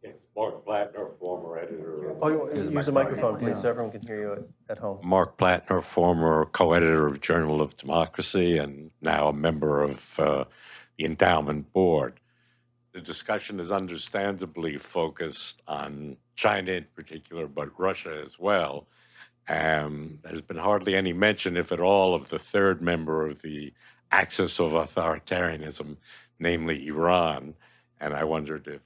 Yes, Mark Plattner, former editor of... Use a microphone, please, so everyone can hear you at home. Mark Plattner, former co-editor of Journal of Democracy and now a member of the Endowment Board. The discussion is understandably focused on China in particular, but Russia as well. There's been hardly any mention, if at all, of the third member of the axis of authoritarianism, namely Iran. And I wondered if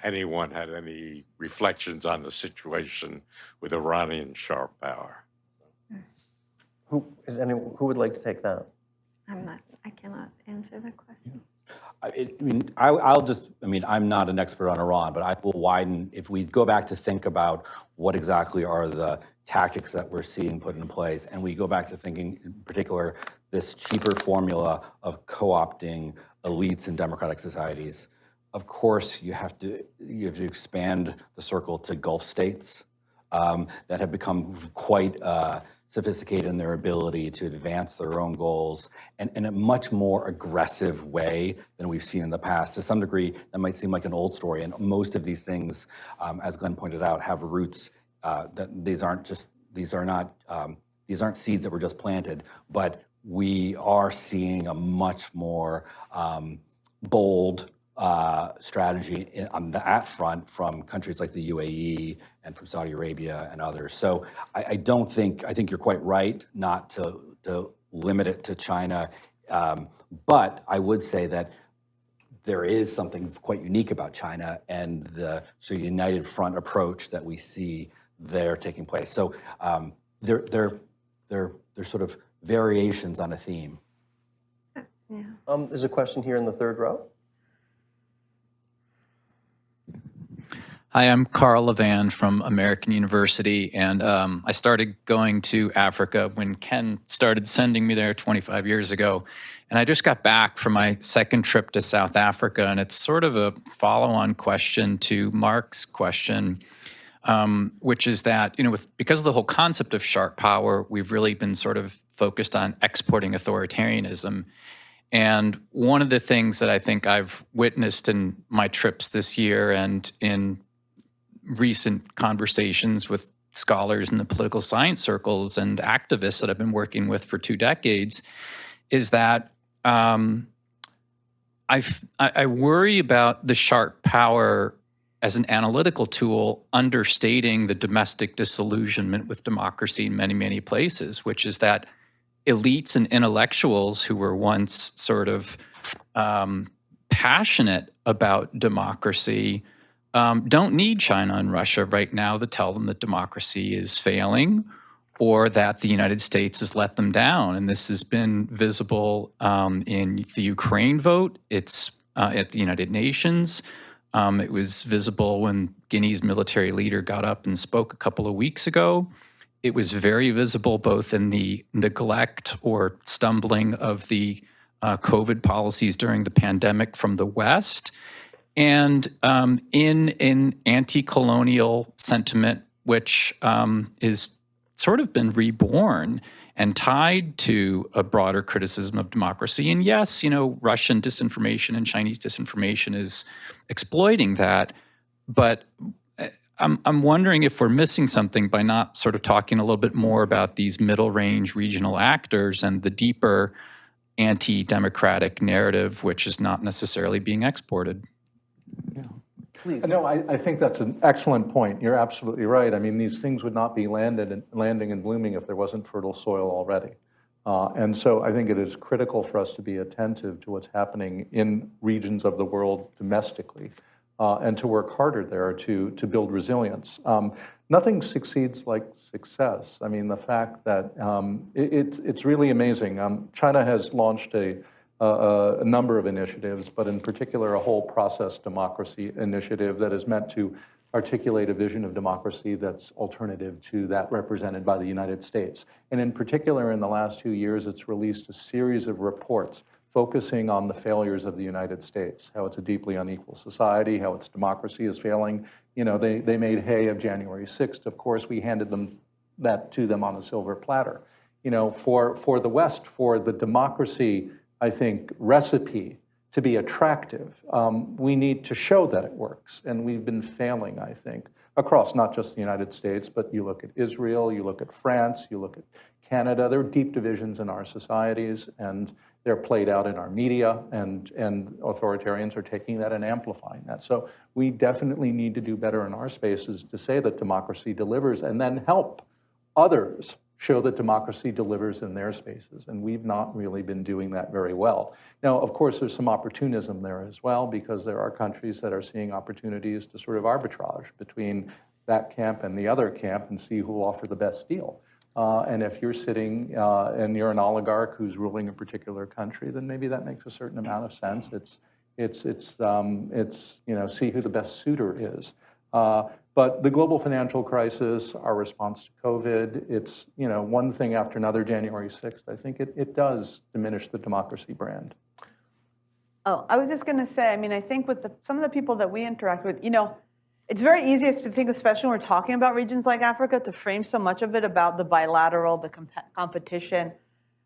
anyone had any reflections on the situation with Iranian sharp power. Who would like to take that? I cannot answer that question. I'm not an expert on Iran, but I will widen, if we go back to think about what exactly are the tactics that we're seeing put in place, and we go back to thinking, in particular, this cheaper formula of co-opting elites in democratic societies. Of course, you have to expand the circle to Gulf states that have become quite sophisticated in their ability to advance their own goals and in a much more aggressive way than we've seen in the past. To some degree, that might seem like an old story, and most of these things, as Glenn pointed out, have roots that these aren't seeds that were just planted, but we are seeing a much more bold strategy on that front from countries like the UAE and from Saudi Arabia and others. So I think you're quite right not to limit it to China, but I would say that there is something quite unique about China and the united front approach that we see there taking place. So they're sort of variations on a theme. Yeah. There's a question here in the third row. Hi, I'm Carl Levan from American University, and I started going to Africa when Ken started sending me there 25 years ago. And I just got back from my second trip to South Africa, and it's sort of a follow-on question to Mark's question, which is that, because of the whole concept of sharp power, we've really been sort of focused on exporting authoritarianism. And one of the things that I think I've witnessed in my trips this year and in recent conversations with scholars in the political science circles and activists that I've been working with for 2 decades is that I worry about the sharp power as an analytical tool understating the domestic disillusionment with democracy in many, many places, which is that elites and intellectuals who were once sort of passionate about democracy don't need China and Russia right now to tell them that democracy is failing or that the United States has let them down. And this has been visible in the Ukraine vote. It's at the United Nations. It was visible when Guinea's military leader got up and spoke a couple of weeks ago. It was very visible both in the neglect or stumbling of the COVID policies during the pandemic from the West, and in anti-colonial sentiment, which is sort of been reborn and tied to a broader criticism of democracy. And yes, Russian disinformation and Chinese disinformation is exploiting that, but I'm wondering if we're missing something by not sort of talking a little bit more about these middle-range regional actors and the deeper anti-democratic narrative, which is not necessarily being exported. Please. No, I think that's an excellent point. You're absolutely right. I mean, these things would not be landing and blooming if there wasn't fertile soil already. And so I think it is critical for us to be attentive to what's happening in regions of the world domestically and to work harder there to build resilience. Nothing succeeds like success. I mean, the fact that it's really amazing. China has launched a number of initiatives, but in particular a whole process democracy initiative that is meant to articulate a vision of democracy that's alternative to that represented by the United States. And in particular, in the last 2 years, it's released a series of reports focusing on the failures of the United States, how it's a deeply unequal society, how its democracy is failing. They made hay of January 6th. Of course, we handed that to them on a silver platter. For the West, for the democracy, I think, recipe to be attractive, we need to show that it works. And we've been failing, I think, across not just the United States, but you look at Israel, you look at France, you look at Canada. There are deep divisions in our societies, and they're played out in our media, and authoritarians are taking that and amplifying that. So we definitely need to do better in our spaces to say that democracy delivers and then help others show that democracy delivers in their spaces. And we've not really been doing that very well. Now, of course, there's some opportunism there as well, because there are countries that are seeing opportunities to sort of arbitrage between that camp and the other camp and see who will offer the best deal. And if you're sitting and you're an oligarch who's ruling a particular country, then maybe that makes a certain amount of sense. It's see who the best suitor is. But the global financial crisis, our response to COVID, it's one thing after another. January 6th, I think it does diminish the democracy brand. Oh, I was just going to say, I mean, I think with some of the people that we interact with, it's very easy to think, especially when we're talking about regions like Africa, to frame so much of it about the bilateral, the competition.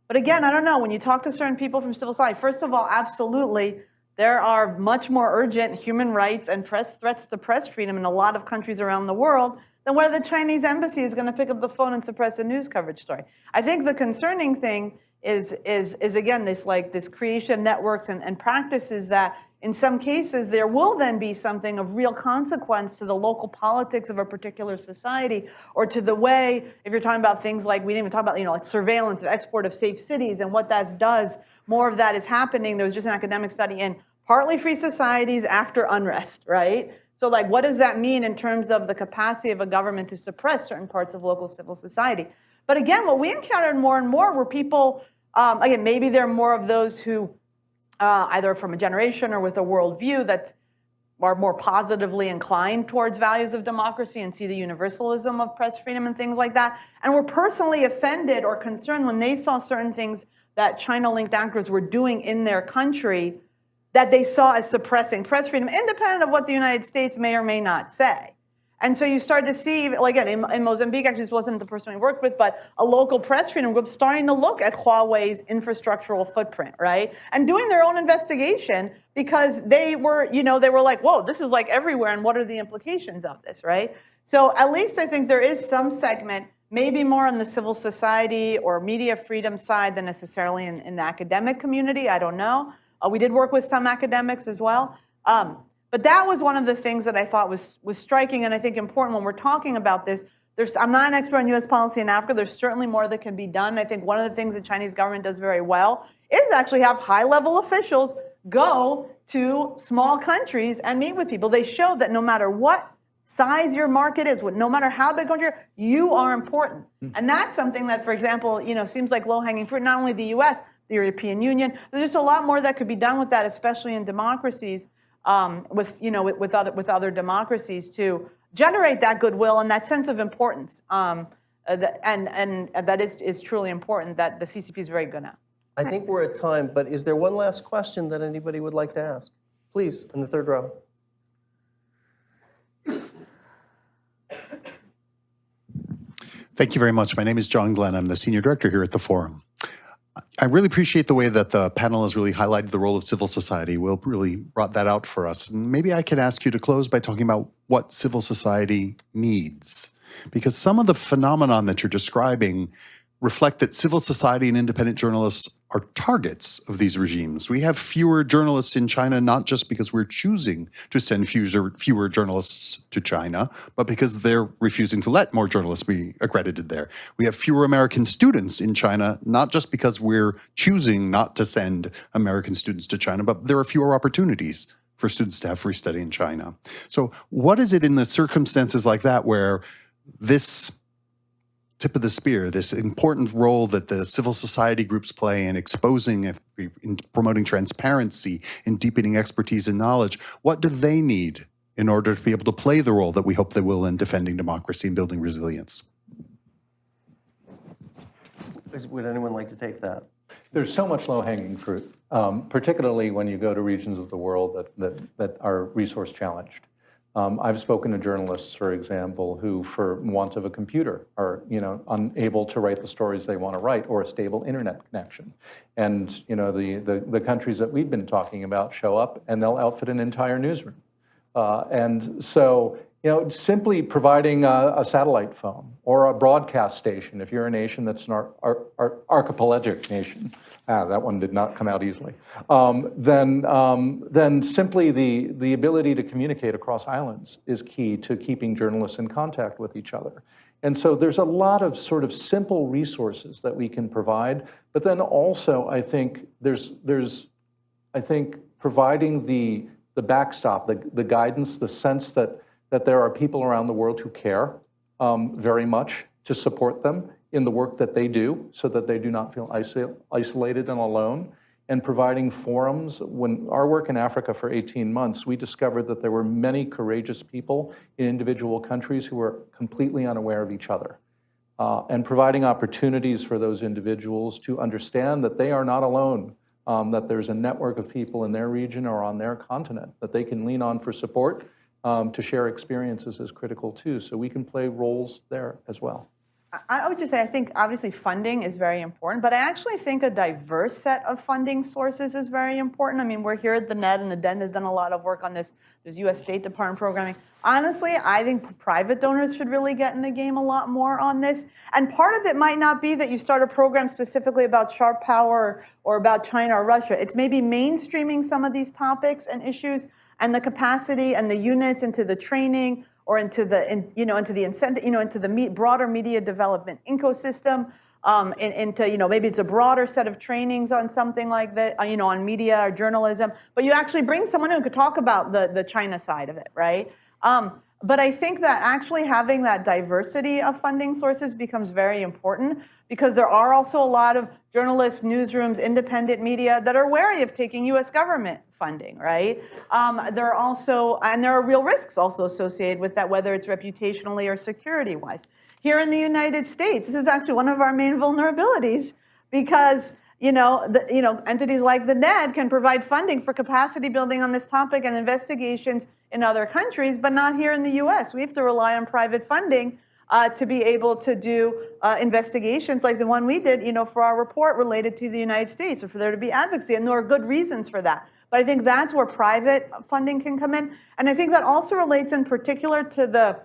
But again, I don't know, when you talk to certain people from civil society, first of all, absolutely, there are much more urgent human rights and threats to press freedom in a lot of countries around the world than whether the Chinese embassy is going to pick up the phone and suppress a news coverage story. I think the concerning thing is again, this creation of networks and practices that in some cases, there will then be something of real consequence to the local politics of a particular society, or to the way, if you're talking about things like, we didn't even talk about, like surveillance of export of safe cities and what that does. More of that is happening. There was just an academic study in partly free societies after unrest, right? So like, what does that mean in terms of the capacity of a government to suppress certain parts of local civil society? But again, what we encountered more and more were people, again, maybe there are more of those who, either from a generation or with a worldview that's are more positively inclined towards values of democracy and see the universalism of press freedom and things like that, and were personally offended or concerned when they saw certain things that China-linked actors were doing in their country that they saw as suppressing press freedom, independent of what the United States may or may not say. And so you start to see, well, again, in Mozambique, actually this wasn't the person we worked with, but a local press freedom group starting to look at Huawei's infrastructural footprint, right? And doing their own investigation because they were, they were like, whoa, this is like everywhere, and what are the implications of this, right? So at least I think there is some segment, maybe more on the civil society or media freedom side than necessarily in the academic community, I don't know. We did work with some academics as well. But that was one of the things that I thought was striking and I think important when we're talking about this. I'm not an expert on U.S. policy in Africa. There's certainly more that can be done. I think one of the things the Chinese government does very well is actually have high-level officials go to small countries and meet with people. They show that no matter what size your market is, no matter how big a country, you are important. And that's something that, for example, seems like low-hanging fruit, not only the U.S., the European Union. There's just a lot more that could be done with that, especially in democracies. With other democracies to generate that goodwill and that sense of importance, and that is truly important that the CCP is very good at. I think we're at time, but is there one last question that anybody would like to ask? Please, in the third row. Thank you very much. My name is John Glenn. I'm the Senior Director here at the Forum. I really appreciate the way that the panel has really highlighted the role of civil society. Will really brought that out for us. And maybe I can ask you to close by talking about what civil society needs. Because some of the phenomenon that you're describing reflect that civil society and independent journalists are targets of these regimes. We have fewer journalists in China, not just because we're choosing to send fewer journalists to China, but because they're refusing to let more journalists be accredited there. We have fewer American students in China, not just because we're choosing not to send American students to China, but there are fewer opportunities for students to have free study in China. So what is it in the circumstances like that where this tip of the spear, this important role that the civil society groups play in exposing, in promoting transparency, in deepening expertise and knowledge, what do they need in order to be able to play the role that we hope they will in defending democracy and building resilience? Would anyone like to take that? There's so much low-hanging fruit, particularly when you go to regions of the world that are resource challenged. I've spoken to journalists, for example, who, for want of a computer, are unable to write the stories they want to write or a stable internet connection. And the countries that we've been talking about show up and they'll outfit an entire newsroom. And so simply providing a satellite phone or a broadcast station, if you're a nation that's an archipelagic nation, that one did not come out easily, then simply the ability to communicate across islands is key to keeping journalists in contact with each other. And so there's a lot of sort of simple resources that we can provide, but then also I think there's providing the backstop, the guidance, the sense that there are people around the world who care very much to support them in the work that they do so that they do not feel isolated and alone, and providing forums. When our work in Africa for 18 months, we discovered that there were many courageous people in individual countries who were completely unaware of each other, and providing opportunities for those individuals to understand that they are not alone, that there's a network of people in their region or on their continent that they can lean on for support, to share experiences is critical too. So we can play roles there as well. I would just say I think obviously funding is very important, but I actually think a diverse set of funding sources is very important. I mean, we're here at the NED, and the DEN has done a lot of work on this. There's U.S. State Department programming. Honestly, I think private donors should really get in the game a lot more on this. And part of it might not be that you start a program specifically about sharp power or about China or Russia. It's maybe mainstreaming some of these topics and issues and the capacity and the units into the training or into the incentive, into the broader media development ecosystem, into maybe it's a broader set of trainings on something like that, on media or journalism. But you actually bring someone who could talk about the China side of it, right? But I think that actually having that diversity of funding sources becomes very important, because there are also a lot of journalists, newsrooms, independent media that are wary of taking U.S. government funding, right? There are also, and there are real risks also associated with that, whether it's reputationally or security-wise. Here in the United States, this is actually one of our main vulnerabilities, because entities like the NED can provide funding for capacity building on this topic and investigations in other countries, but not here in the U.S. We have to rely on private funding to be able to do investigations like the one we did, for our report related to the United States, or for there to be advocacy, and there are good reasons for that. But I think that's where private funding can come in, and I think that also relates in particular to the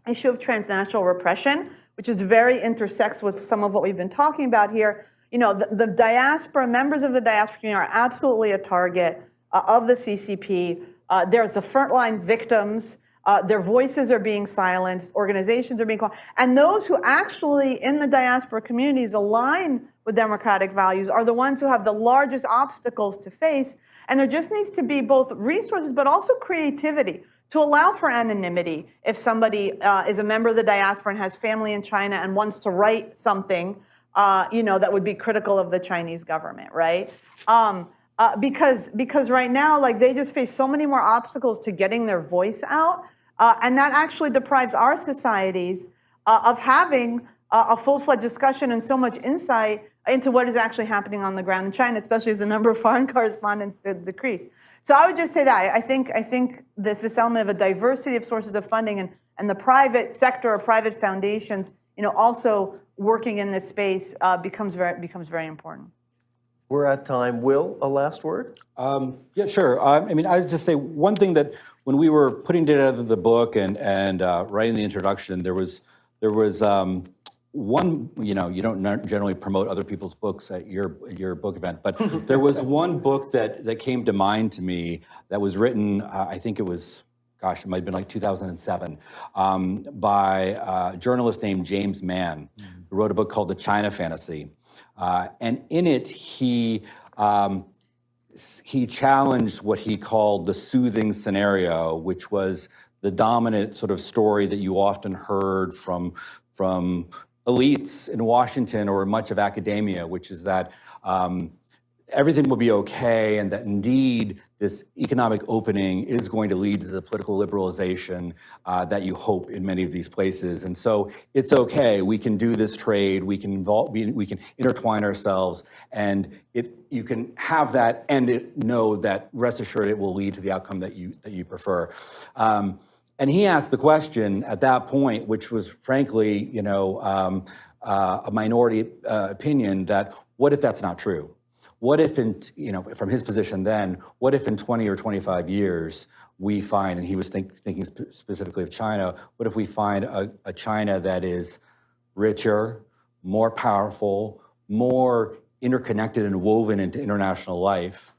issue of transnational repression, which is very intersects with some of what we've been talking about here. The diaspora, members of the diaspora community are absolutely a target of the CCP. There's the frontline victims. Their voices are being silenced. Organizations are being called. And those who actually in the diaspora communities align with democratic values are the ones who have the largest obstacles to face. And there just needs to be both resources, but also creativity to allow for anonymity. If somebody is a member of the diaspora and has family in China and wants to write something, that would be critical of the Chinese government, right? Because right now, they just face so many more obstacles to getting their voice out, and that actually deprives our societies of having a full-fledged discussion and so much insight into what is actually happening on the ground in China, especially as the number of foreign correspondents decrease. So I would just say that I think this element of a diversity of sources of funding and the private sector or private foundations, also working in this space becomes very important. We're at time. Will, a last word? Yeah, sure. I would just say one thing, that when we were putting together the book and writing the introduction, there was one, you don't generally promote other people's books at your book event, but there was one book that came to mind to me that was written, I think it was, it might have been 2007, by a journalist named James Mann, who wrote a book called The China Fantasy. And in it, he challenged what he called the soothing scenario, which was the dominant sort of story that you often heard from elites in Washington or much of academia, which is that everything will be okay, and that indeed this economic opening is going to lead to the political liberalization that you hope in many of these places. And so it's okay, we can do this trade, we can intertwine ourselves, and you can have that and know that, rest assured, it will lead to the outcome that you prefer. And he asked the question at that point, which was frankly, a minority opinion, that what if that's not true? What if from his position then, what if in 20 or 25 years we find, and he was thinking specifically of China, what if we find a China that is richer, more powerful, more interconnected and woven into international life,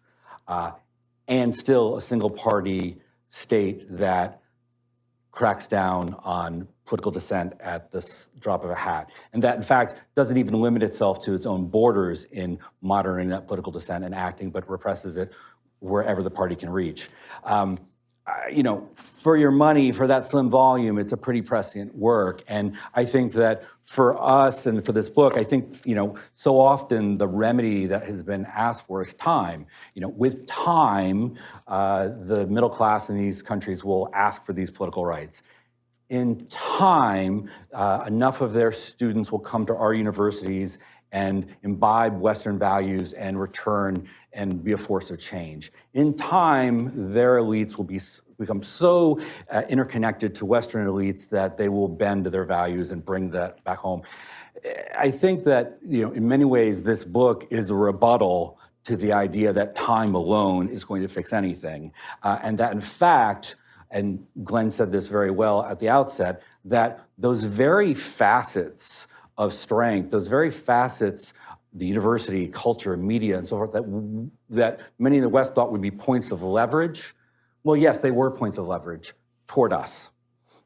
and still a single party state that cracks down on political dissent at the drop of a hat, and that in fact doesn't even limit itself to its own borders in monitoring that political dissent and acting, but represses it wherever the party can reach. For your money, for that slim volume, it's a pretty prescient work. And I think that for us and for this book, I think, so often the remedy that has been asked for is time. With time, the middle class in these countries will ask for these political rights. In time, enough of their students will come to our universities and imbibe Western values and return and be a force of change. In time, their elites will become so interconnected to Western elites that they will bend to their values and bring that back home. I think that, in many ways, this book is a rebuttal to the idea that time alone is going to fix anything, and that, in fact, and Glenn said this very well at the outset, that those very facets of strength, those very facets, the university, culture, media, and so forth, that many in the West thought would be points of leverage. Well, yes, they were points of leverage toward us.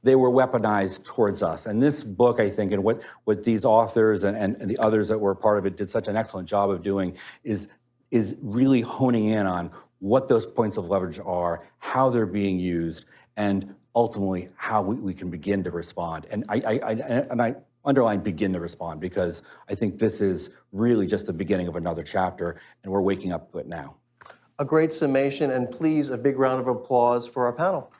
They were weaponized towards us. And this book, I think, and what these authors and the others that were part of it did such an excellent job of doing is really honing in on what those points of leverage are, how they're being used, and ultimately how we can begin to respond. And I underline begin to respond, because I think this is really just the beginning of another chapter, and we're waking up to it now. A great summation, and please, a big round of applause for our panel.